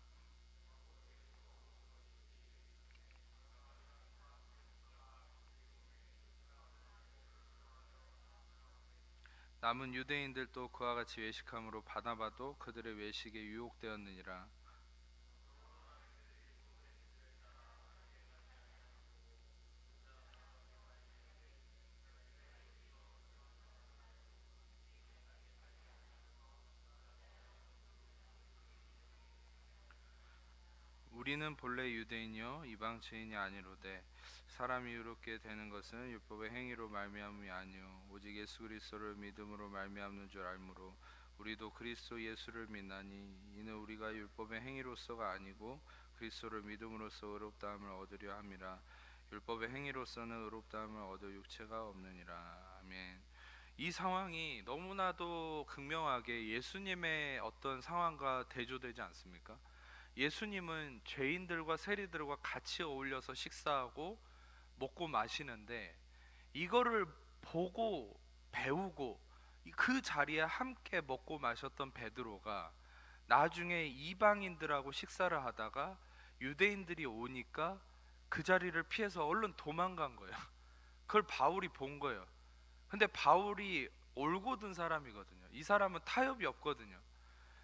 남은 유대인들도 그와 같이 외식함으로 바나바도 그들의 외식에 유혹되었느니라. 우리는 본래 유대인이요 이방 죄인이 아니로되 사람이 의롭게 되는 것은 율법의 행위로 말미암음이 아니요 오직 예수 그리스도를 믿음으로 말미암는 줄 알므로 우리도 그리스도 예수를 믿나니 이는 우리가 율법의 행위로서가 아니고 그리스도를 믿음으로써 의롭다함을 얻으려 함이라. 율법의 행위로서는 의롭다함을 얻을 육체가 없느니라. 아멘. 이 상황이 너무나도 극명하게 예수님의 어떤 상황과 대조되지 않습니까? 예수님은 죄인들과 세리들과 같이 어울려서 식사하고 먹고 마시는데, 이거를 보고 배우고 그 자리에 함께 먹고 마셨던 베드로가 나중에 이방인들하고 식사를 하다가 유대인들이 오니까 그 자리를 피해서 얼른 도망간 거예요. 그걸 바울이 본 거예요. 근데 바울이 올곧은 사람이거든요. 이 사람은 타협이 없거든요.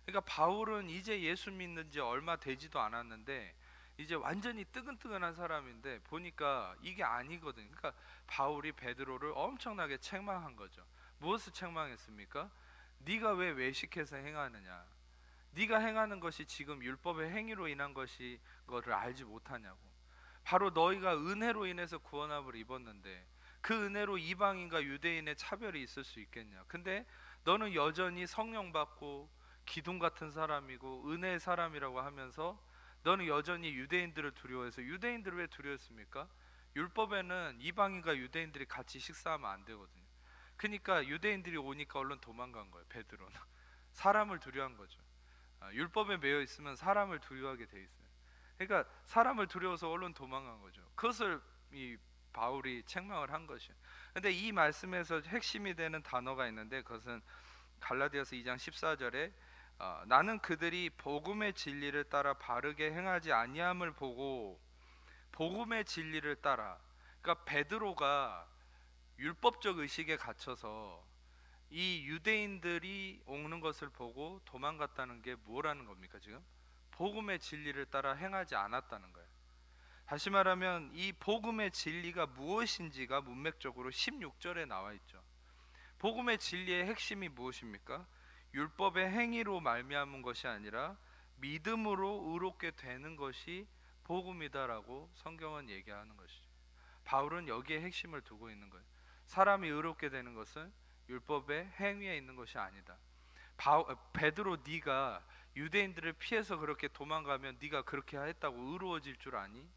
그러니까 바울은 이제 예수 믿는 지 얼마 되지도 않았는데 이제 완전히 뜨근뜨근한 사람인데 보니까 이게 아니거든요. 그러니까 바울이 베드로를 엄청나게 책망한 거죠. 무엇을 책망했습니까? 네가 왜 외식해서 행하느냐? 네가 행하는 것이 지금 율법의 행위로 인한 것이 거를 알지 못하냐고. 바로 너희가 은혜로 인해서 구원함을 입었는데 그 은혜로 이방인과 유대인의 차별이 있을 수 있겠냐? 근데 너는 여전히 성령 받고 기둥 같은 사람이고 은혜의 사람이라고 하면서 너는 여전히 유대인들을 두려워해서. 유대인들을 왜 두려워했습니까? 율법에는 이방인과 유대인들이 같이 식사하면 안 되거든요. 그러니까 유대인들이 오니까 얼른 도망간 거예요. 베드로는 사람을 두려워한 거죠. 율법에 매여 있으면 사람을 두려워하게 돼 있어요. 그러니까 사람을 두려워서 얼른 도망간 거죠. 그것을 이 바울이 책망을 한 것이에요. 근데 이 말씀에서 핵심이 되는 단어가 있는데 그것은 갈라디아서 2장 14절에 나는 그들이 복음의 진리를 따라 바르게 행하지 아니함을 보고. 복음의 진리를 따라, 그러니까 베드로가 율법적 의식에 갇혀서 이 유대인들이 오는 것을 보고 도망갔다는 게 뭐라는 겁니까? 지금 복음의 진리를 따라 행하지 않았다는 거예요. 다시 말하면 이 복음의 진리가 무엇인지가 문맥적으로 16절에 나와 있죠. 복음의 진리의 핵심이 무엇입니까? 율법의 행위로 말미암은 것이 아니라 믿음으로 의롭게 되는 것이 복음이다라고 성경은 얘기하는 것이죠. 바울은 여기에 핵심을 두고 있는 거예요. 사람이 의롭게 되는 것은 율법의 행위에 있는 것이 아니다. 베드로, 네가 유대인들을 피해서 그렇게 도망가면 네가 그렇게 했다고 의로워질 줄 아니?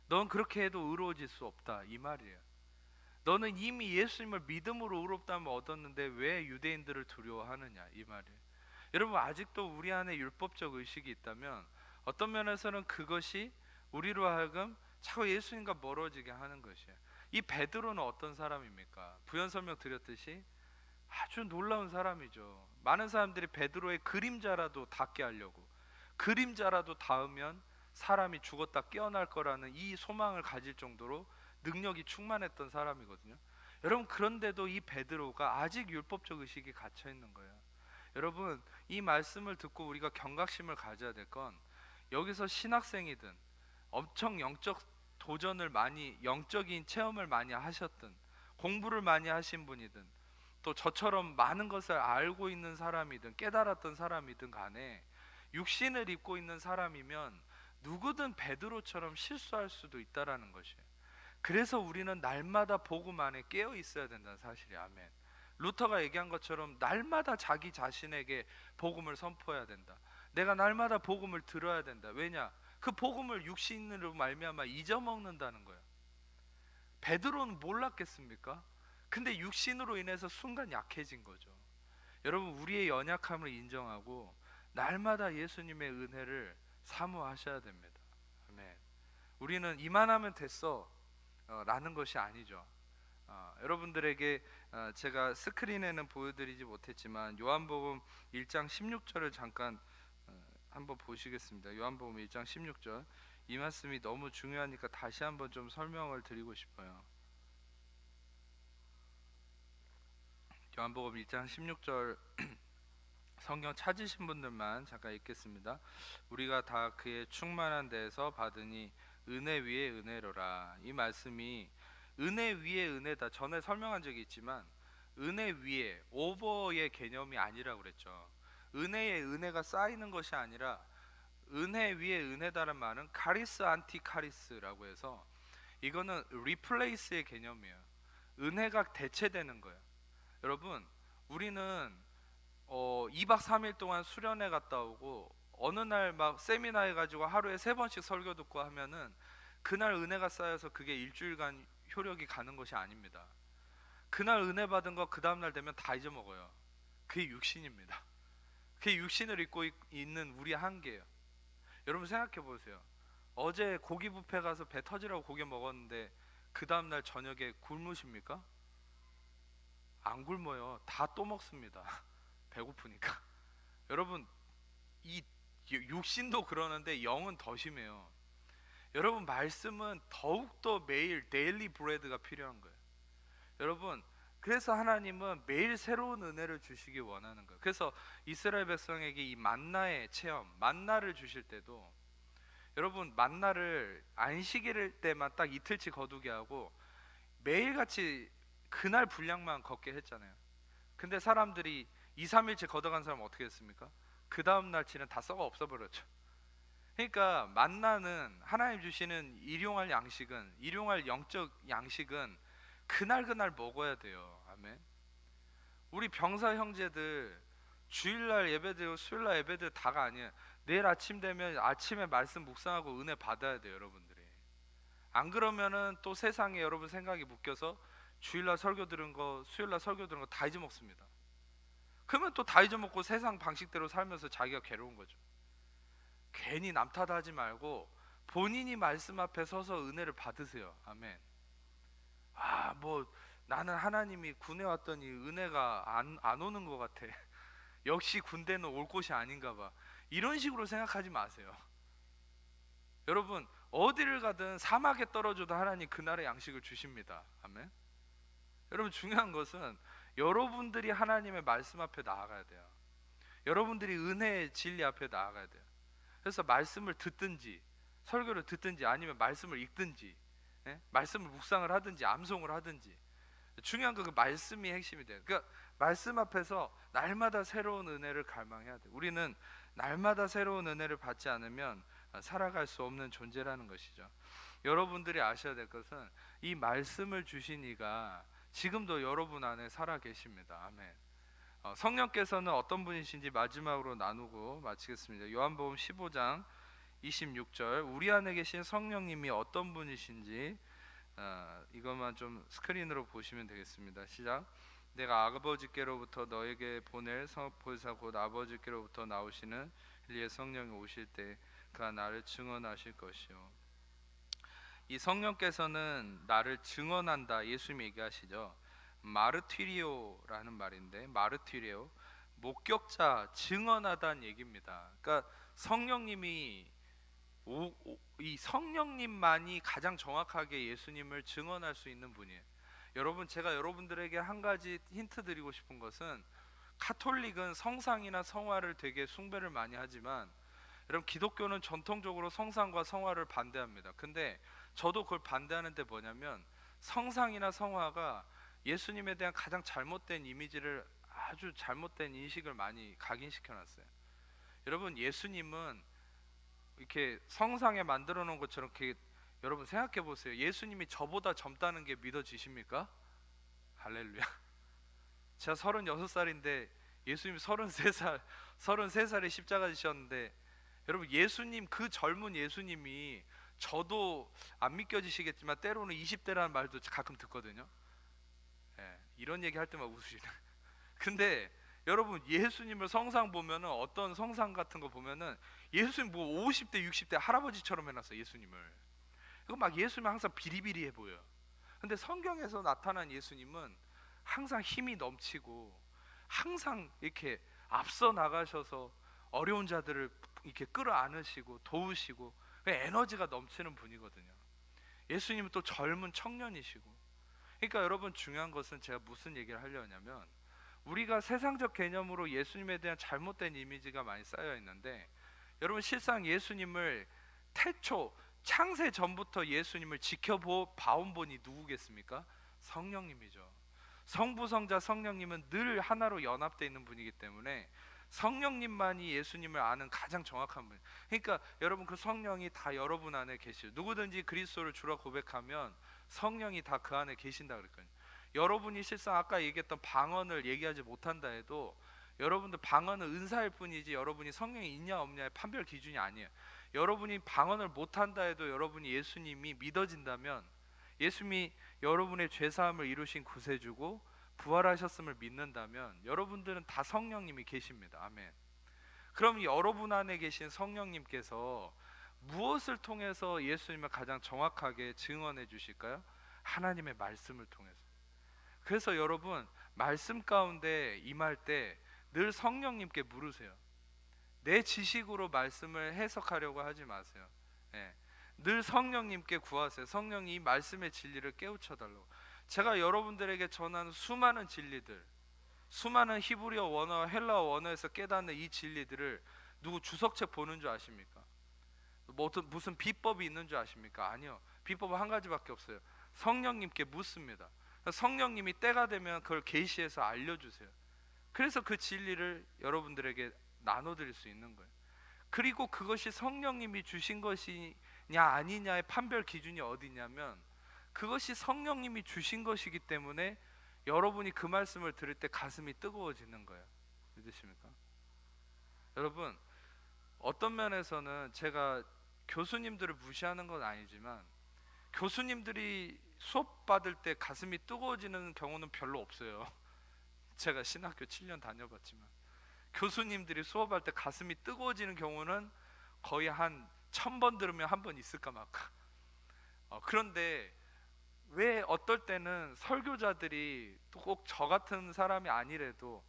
넌 그렇게 해도 의로워질 수 없다, 이 말이에요. 너는 이미 예수님을 믿음으로 의롭다함을 얻었는데 왜 유대인들을 두려워하느냐, 이 말이에요. 여러분, 아직도 우리 안에 율법적 의식이 있다면 어떤 면에서는 그것이 우리로 하여금 자꾸 예수님과 멀어지게 하는 것이에요. 이 베드로는 어떤 사람입니까? 부연 설명 드렸듯이 아주 놀라운 사람이죠. 많은 사람들이 베드로의 그림자라도 닿게 하려고, 그림자라도 닿으면 사람이 죽었다 깨어날 거라는 이 소망을 가질 정도로 능력이 충만했던 사람이거든요. 여러분, 그런데도 이 베드로가 아직 율법적 의식이 갇혀 있는 거예요. 여러분, 이 말씀을 듣고 우리가 경각심을 가져야 될 건, 여기서 신학생이든 엄청 영적 도전을 많이, 영적인 체험을 많이 하셨든 공부를 많이 하신 분이든 또 저처럼 많은 것을 알고 있는 사람이든 깨달았던 사람이든 간에 육신을 입고 있는 사람이면 누구든 베드로처럼 실수할 수도 있다라는 것이에요. 그래서 우리는 날마다 복음 안에 깨어 있어야 된다는 사실이. 아멘. 루터가 얘기한 것처럼 날마다 자기 자신에게 복음을 선포해야 된다. 내가 날마다 복음을 들어야 된다. 왜냐? 그 복음을 육신으로 말미암아 잊어먹는다는 거예요. 베드로는 몰랐겠습니까? 근데 육신으로 인해서 순간 약해진 거죠. 여러분, 우리의 연약함을 인정하고 날마다 예수님의 은혜를 사모하셔야 됩니다. 아멘. 우리는 이만하면 됐어 라는 것이 아니죠. 여러분들에게 제가 스크린에는 보여드리지 못했지만 요한복음 1장 16절을 잠깐 한번 보시겠습니다. 요한복음 1장 16절, 이 말씀이 너무 중요하니까 다시 한번 좀 설명을 드리고 싶어요. 요한복음 1장 16절 성경 찾으신 분들만 잠깐 읽겠습니다. 우리가 다 그의 충만한 데에서 받으니 은혜 위에 은혜로라. 이 말씀이 은혜 위에 은혜다. 전에 설명한 적이 있지만 은혜 위에 오버의 개념이 아니라고 그랬죠. 은혜에 은혜가 쌓이는 것이 아니라 은혜 위에 은혜다라는 말은 카리스 안티 카리스라고 해서 이거는 리플레이스의 개념이에요. 은혜가 대체되는 거예요. 여러분, 우리는 2박 3일 동안 수련회 갔다 오고 어느 날 막 세미나 해가지고 하루에 3번씩 설교 듣고 하면은 그날 은혜가 쌓여서 그게 일주일간 효력이 가는 것이 아닙니다. 그날 은혜 받은 거 그 다음날 되면 다 잊어먹어요. 그게 육신입니다. 그게 육신을 입고 있는 우리의 한계예요. 여러분 생각해 보세요. 어제 고기 뷔페 가서 배 터지라고 고기 먹었는데 그 다음날 저녁에 굶으십니까? 안 굶어요. 다 또 먹습니다. 배고프니까. 여러분, 이 육신도 그러는데 영은 더 심해요. 여러분, 말씀은 더욱더 매일 데일리 브레드가 필요한 거예요. 여러분, 그래서 하나님은 매일 새로운 은혜를 주시기 원하는 거예요. 그래서 이스라엘 백성에게 이 만나의 체험, 만나를 주실 때도 여러분, 만나를 안식일 때만 딱 이틀치 거두게 하고 매일같이 그날 분량만 걷게 했잖아요. 근데 사람들이 2, 3일치 걷어간 사람은 어떻게 했습니까? 그 다음 날치는 다 썩어 없어버렸죠. 그러니까 만나는 하나님 주시는 일용할 양식은, 일용할 영적 양식은 그날 먹어야 돼요. 아멘. 우리 병사 형제들 주일날 예배드리고 수요일날 예배드 다가 아니에요. 내일 아침 되면 아침에 말씀 묵상하고 은혜 받아야 돼요, 여러분들이. 안 그러면은 또 세상에 여러분 생각이 묶여서 주일날 설교 들은 거, 수요일날 설교 들은 거 다 잊어먹습니다. 그러면 또 다 잊어먹고 세상 방식대로 살면서 자기가 괴로운 거죠. 괜히 남 탓하지 말고 본인이 말씀 앞에 서서 은혜를 받으세요. 아멘. 뭐 나는 하나님이 군에 왔더니 은혜가 안 오는 것 같아. 역시 군대는 올 곳이 아닌가 봐. 이런 식으로 생각하지 마세요. 여러분, 어디를 가든 사막에 떨어져도 하나님 그날의 양식을 주십니다. 아멘. 여러분, 중요한 것은 여러분들이 하나님의 말씀 앞에 나아가야 돼요. 여러분들이 은혜의 진리 앞에 나아가야 돼요. 그래서 말씀을 듣든지 설교를 듣든지 아니면 말씀을 읽든지, 말씀을 묵상을 하든지 암송을 하든지, 중요한 건 그 말씀이 핵심이 돼요. 그러니까 말씀 앞에서 날마다 새로운 은혜를 갈망해야 돼요. 우리는 날마다 새로운 은혜를 받지 않으면 살아갈 수 없는 존재라는 것이죠. 여러분들이 아셔야 될 것은 이 말씀을 주신 이가 지금도 여러분 안에 살아 계십니다. 아멘. 성령께서는 어떤 분이신지 마지막으로 나누고 마치겠습니다. 요한복음 15장 26절, 우리 안에 계신 성령님이 어떤 분이신지 이것만 좀 스크린으로 보시면 되겠습니다. 시작. 내가 아버지께로부터 너에게 보낼 보혜사 곧 아버지께로부터 나오시는 엘리의 성령이 오실 때 그가 나를 증언하실 것이요. 이 성령께서는 나를 증언한다, 예수님이 얘기하시죠. 마르티리오라는 말인데, 마르티리오, 목격자, 증언하다는 얘기입니다. 그러니까 성령님이 이 성령님만이 가장 정확하게 예수님을 증언할 수 있는 분이에요. 여러분, 제가 여러분들에게 한 가지 힌트 드리고 싶은 것은, 카톨릭은 성상이나 성화를 되게 숭배를 많이 하지만 여러분, 기독교는 전통적으로 성상과 성화를 반대합니다. 근데 저도 그걸 반대하는데 뭐냐면, 성상이나 성화가 예수님에 대한 가장 잘못된 이미지를, 아주 잘못된 인식을 많이 각인시켜 놨어요. 여러분, 예수님은 이렇게 성상에 만들어 놓은 것처럼 이렇게, 여러분 생각해 보세요. 예수님이 저보다 젊다는 게 믿어지십니까? 할렐루야. 제가 36살인데 예수님이 33살에 십자가 지셨는데, 여러분, 예수님, 그 젊은 예수님이, 저도 안 믿겨지시겠지만 때로는 20대라는 말도 가끔 듣거든요. 이런 얘기 할 때만 웃으시네. 근데 여러분, 예수님을 성상 보면은, 어떤 성상 같은 거 보면은 예수님 뭐 50대 60대 할아버지처럼 해놨어, 예수님을. 이거 막 예수님은 항상 비리비리해 보여요. 근데 성경에서 나타난 예수님은 항상 힘이 넘치고 항상 이렇게 앞서 나가셔서 어려운 자들을 이렇게 끌어안으시고 도우시고 에너지가 넘치는 분이거든요. 예수님은 또 젊은 청년이시고. 그러니까 여러분, 중요한 것은 제가 무슨 얘기를 하려냐면, 우리가 세상적 개념으로 예수님에 대한 잘못된 이미지가 많이 쌓여 있는데, 여러분 실상 예수님을 태초 창세 전부터 예수님을 지켜봐온 분이 누구겠습니까? 성령님이죠. 성부, 성자, 성령님은 늘 하나로 연합되어 있는 분이기 때문에 성령님만이 예수님을 아는 가장 정확한 분. 그러니까 여러분 그 성령이 다 여러분 안에 계시죠. 누구든지 그리스도를 주라 고백하면 성령이 다 그 안에 계신다 그랬거든요. 여러분이 실상 아까 얘기했던 방언을 얘기하지 못한다 해도 여러분들 방언은 은사일 뿐이지 여러분이 성령이 있냐 없냐의 판별 기준이 아니에요. 여러분이 방언을 못한다 해도 여러분이 예수님이 믿어진다면, 예수님이 여러분의 죄사함을 이루신 구세주고 부활하셨음을 믿는다면 여러분들은 다 성령님이 계십니다. 아멘. 그럼 여러분 안에 계신 성령님께서 무엇을 통해서 예수님을 가장 정확하게 증언해 주실까요? 하나님의 말씀을 통해서. 그래서 여러분 말씀 가운데 임할 때 늘 성령님께 물으세요. 내 지식으로 말씀을 해석하려고 하지 마세요. 예. 늘 성령님께 구하세요. 성령이 이 말씀의 진리를 깨우쳐 달라고. 제가 여러분들에게 전하는 수많은 진리들, 수많은 히브리어 원어, 헬라어 원어에서 깨닫는 이 진리들을 누구 주석책 보는 줄 아십니까? 무슨 비법이 있는 줄 아십니까? 아니요. 비법은 한 가지밖에 없어요. 성령님께 묻습니다. 성령님이 때가 되면 그걸 계시해서 알려주세요. 그래서 그 진리를 여러분들에게 나눠드릴 수 있는 거예요. 그리고 그것이 성령님이 주신 것이냐 아니냐의 판별 기준이 어디냐면, 그것이 성령님이 주신 것이기 때문에 여러분이 그 말씀을 들을 때 가슴이 뜨거워지는 거예요. 믿으십니까? 여러분 어떤 면에서는 제가 교수님들을 무시하는 건 아니지만, 교수님들이 수업 받을 때 가슴이 뜨거워지는 경우는 별로 없어요. 제가 신학교 7년 다녀봤지만 교수님들이 수업할 때 가슴이 뜨거워지는 경우는 거의 한 1000번 들으면 한 번 있을까 말까. 그런데 왜 어떨 때는 설교자들이 또 꼭 저 같은 사람이 아니래도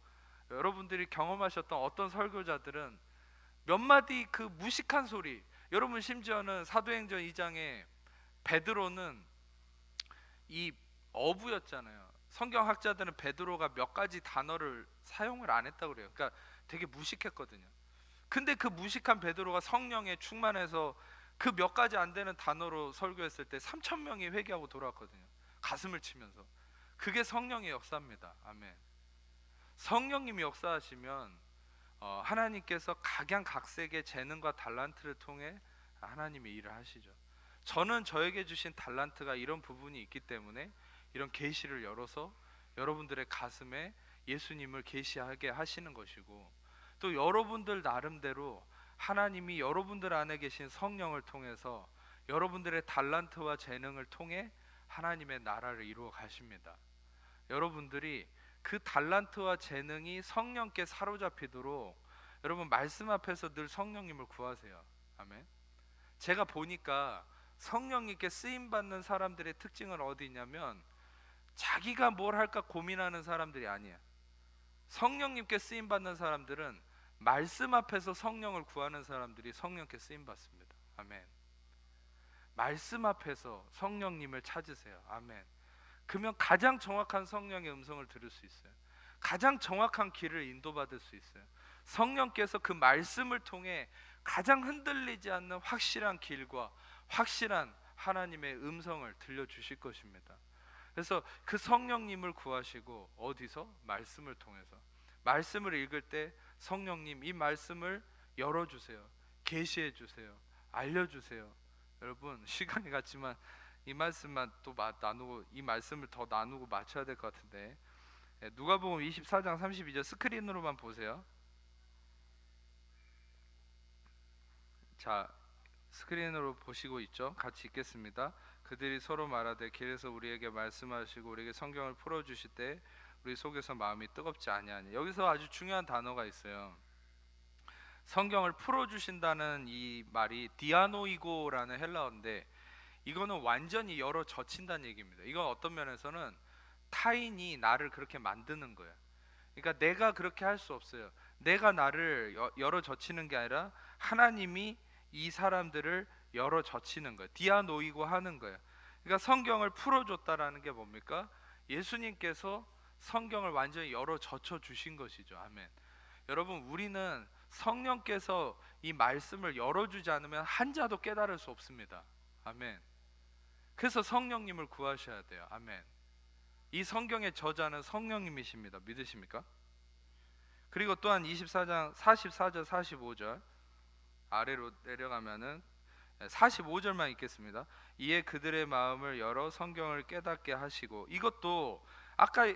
여러분들이 경험하셨던 어떤 설교자들은 몇 마디 그 무식한 소리, 여러분 심지어는 사도행전 2장에 베드로는 이 어부였잖아요. 성경학자들은 베드로가 몇 가지 단어를 사용을 안 했다고 그래요. 그러니까 되게 무식했거든요. 근데 그 무식한 베드로가 성령에 충만해서 그 몇 가지 안 되는 단어로 설교했을 때 3000명이 회개하고 돌아왔거든요. 가슴을 치면서. 그게 성령의 역사입니다. 아멘. 성령님이 역사하시면 하나님께서 각양각색의 재능과 달란트를 통해 하나님의 일을 하시죠. 저는 저에게 주신 달란트가 이런 부분이 있기 때문에 이런 계시를 열어서 여러분들의 가슴에 예수님을 계시하게 하시는 것이고, 또 여러분들 나름대로 하나님이 여러분들 안에 계신 성령을 통해서 여러분들의 달란트와 재능을 통해 하나님의 나라를 이루어 가십니다. 여러분들이 그 달란트와 재능이 성령께 사로잡히도록 여러분 말씀 앞에서 늘 성령님을 구하세요. 아멘. 제가 보니까 성령님께 쓰임받는 사람들의 특징은 어디 있냐면, 자기가 뭘 할까 고민하는 사람들이 아니에요. 성령님께 쓰임받는 사람들은 말씀 앞에서 성령을 구하는 사람들이 성령께 쓰임받습니다. 아멘. 말씀 앞에서 성령님을 찾으세요. 아멘. 그러면 가장 정확한 성령의 음성을 들을 수 있어요. 가장 정확한 길을 인도받을 수 있어요. 성령께서 그 말씀을 통해 가장 흔들리지 않는 확실한 길과 확실한 하나님의 음성을 들려주실 것입니다. 그래서 그 성령님을 구하시고, 어디서? 말씀을 통해서. 말씀을 읽을 때 성령님 이 말씀을 열어주세요. 계시해 주세요. 알려주세요. 여러분 시간이 갔지만 이 말씀만 또 나누고, 이 말씀을 더 나누고 마쳐야 될 것 같은데, 누가복음 24장 32절 스크린으로만 보세요. 자, 스크린으로 보시고 있죠? 같이 읽겠습니다. 그들이 서로 말하되 길에서 우리에게 말씀하시고 우리에게 성경을 풀어주실 때 우리 속에서 마음이 뜨겁지 아니하니. 여기서 아주 중요한 단어가 있어요. 성경을 풀어주신다는 이 말이 디아노이고라는 헬라어인데, 이거는 완전히 열어 젖힌다는 얘기입니다. 이건 어떤 면에서는 타인이 나를 그렇게 만드는 거예요. 그러니까 내가 그렇게 할 수 없어요. 내가 나를 열어 젖히는 게 아니라 하나님이 이 사람들을 열어 젖히는 거예요. 디아노이고 하는 거예요. 그러니까 성경을 풀어줬다라는 게 뭡니까? 예수님께서 성경을 완전히 열어 젖혀 주신 것이죠. 아멘. 여러분, 우리는 성령께서 이 말씀을 열어주지 않으면 한자도 깨달을 수 없습니다. 아멘. 그래서 성령님을 구하셔야 돼요. 아멘. 이 성경의 저자는 성령님이십니다. 믿으십니까? 그리고 또한 24장 44절 45절 아래로 내려가면은 45절만 읽겠습니다. 이에 그들의 마음을 열어 성경을 깨닫게 하시고, 이것도 아까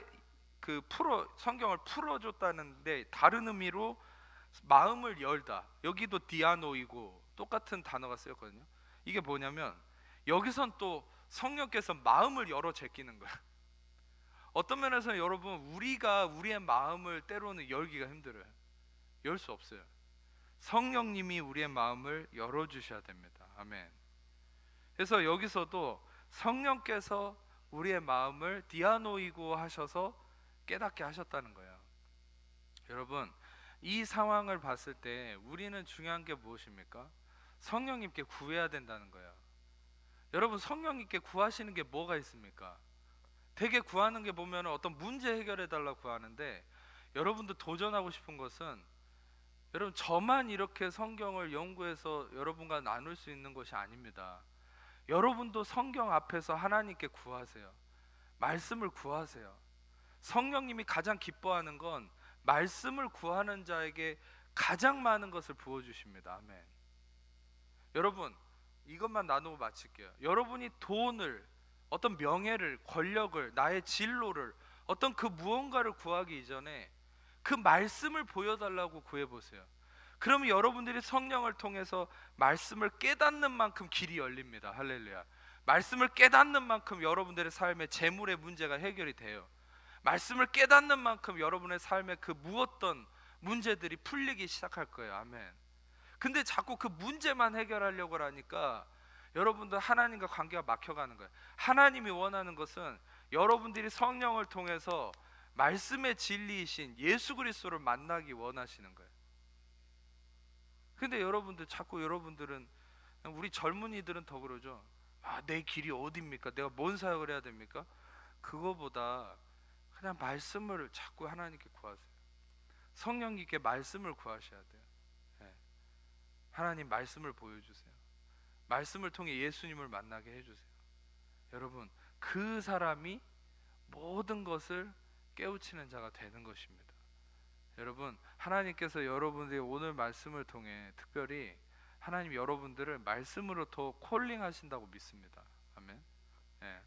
성경을 풀어줬다는데 다른 의미로 마음을 열다, 여기도 디아노이고 똑같은 단어가 쓰였거든요. 이게 뭐냐면 여기선 또 성령께서 마음을 열어 제끼는 거야. 어떤 면에서 여러분, 우리가 우리의 마음을 때로는 열기가 힘들어요. 열 수 없어요. 성령님이 우리의 마음을 열어주셔야 됩니다. 아멘. 그래서 여기서도 성령께서 우리의 마음을 디아노이고 하셔서 깨닫게 하셨다는 거예요. 여러분, 이 상황을 봤을 때 우리는 중요한 게 무엇입니까? 성령님께 구해야 된다는 거예요. 여러분, 성령님께 구하시는 게 뭐가 있습니까? 되게 구하는 게 보면 어떤 문제 해결해 달라고 구하는데, 여러분도 도전하고 싶은 것은, 여러분, 저만 이렇게 성경을 연구해서 여러분과 나눌 수 있는 것이 아닙니다. 여러분도 성경 앞에서 하나님께 구하세요. 말씀을 구하세요. 성령님이 가장 기뻐하는 건 말씀을 구하는 자에게 가장 많은 것을 부어주십니다. 아멘. 여러분, 이것만 나누고 마칠게요. 여러분이 돈을, 어떤 명예를, 권력을, 나의 진로를, 어떤 그 무언가를 구하기 이전에 그 말씀을 보여달라고 구해보세요. 그러면 여러분들이 성령을 통해서 말씀을 깨닫는 만큼 길이 열립니다. 할렐루야. 말씀을 깨닫는 만큼 여러분들의 삶의 재물의 문제가 해결이 돼요. 말씀을 깨닫는 만큼 여러분의 삶의 그 무엇던 문제들이 풀리기 시작할 거예요. 아멘. 근데 자꾸 그 문제만 해결하려고 하니까 여러분들 하나님과 관계가 막혀가는 거예요. 하나님이 원하는 것은 여러분들이 성령을 통해서 말씀의 진리이신 예수 그리스도를 만나기 원하시는 거예요. 근데 여러분들은, 우리 젊은이들은 더 그러죠. 내 길이 어디입니까? 내가 뭔 사역을 해야 됩니까? 그거보다 그냥 말씀을 자꾸 하나님께 구하세요. 성령님께 말씀을 구하셔야 돼요. 네. 하나님, 말씀을 보여주세요. 말씀을 통해 예수님을 만나게 해주세요. 여러분, 그 사람이 모든 것을 깨우치는 자가 되는 것입니다. 여러분, 하나님께서 여러분들이 오늘 말씀을 통해 특별히 하나님 여러분들을 말씀으로 더 콜링하신다고 믿습니다. 아멘. 네.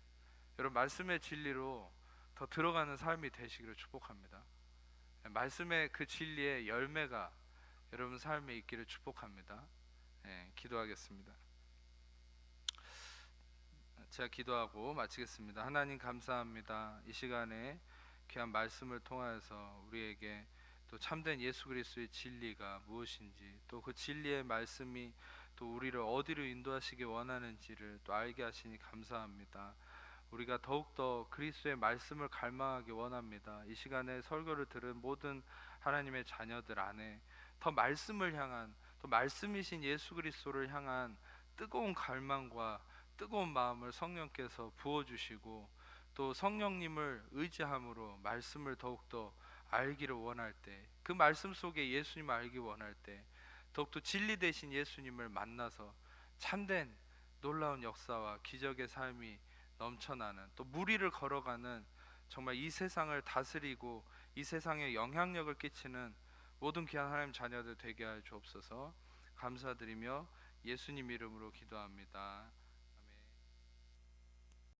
여러분, 말씀의 진리로 더 들어가는 삶이 되시기를 축복합니다. 네. 말씀의 그 진리의 열매가 여러분 삶에 있기를 축복합니다. 네. 기도하겠습니다. 제가 기도하고 마치겠습니다. 하나님, 감사합니다. 이 시간에 귀한 말씀을 통하여서 우리에게 또 참된 예수 그리스도의 진리가 무엇인지, 또 그 진리의 말씀이 또 우리를 어디로 인도하시기 원하는지를 또 알게 하시니 감사합니다. 우리가 더욱더 그리스도의 말씀을 갈망하기 원합니다. 이 시간에 설교를 들은 모든 하나님의 자녀들 안에 더 말씀을 향한, 또 말씀이신 예수 그리스도를 향한 뜨거운 갈망과 뜨거운 마음을 성령께서 부어주시고, 또 성령님을 의지함으로 말씀을 더욱더 알기를 원할 때, 그 말씀 속에 예수님을 알기 원할 때 더욱더 진리 되신 예수님을 만나서 참된 놀라운 역사와 기적의 삶이 넘쳐나는, 또 무리를 걸어가는, 정말 이 세상을 다스리고 이 세상에 영향력을 끼치는 모든 귀한 하나님 자녀들 되게 하여 주옵소서. 감사드리며 예수님 이름으로 기도합니다.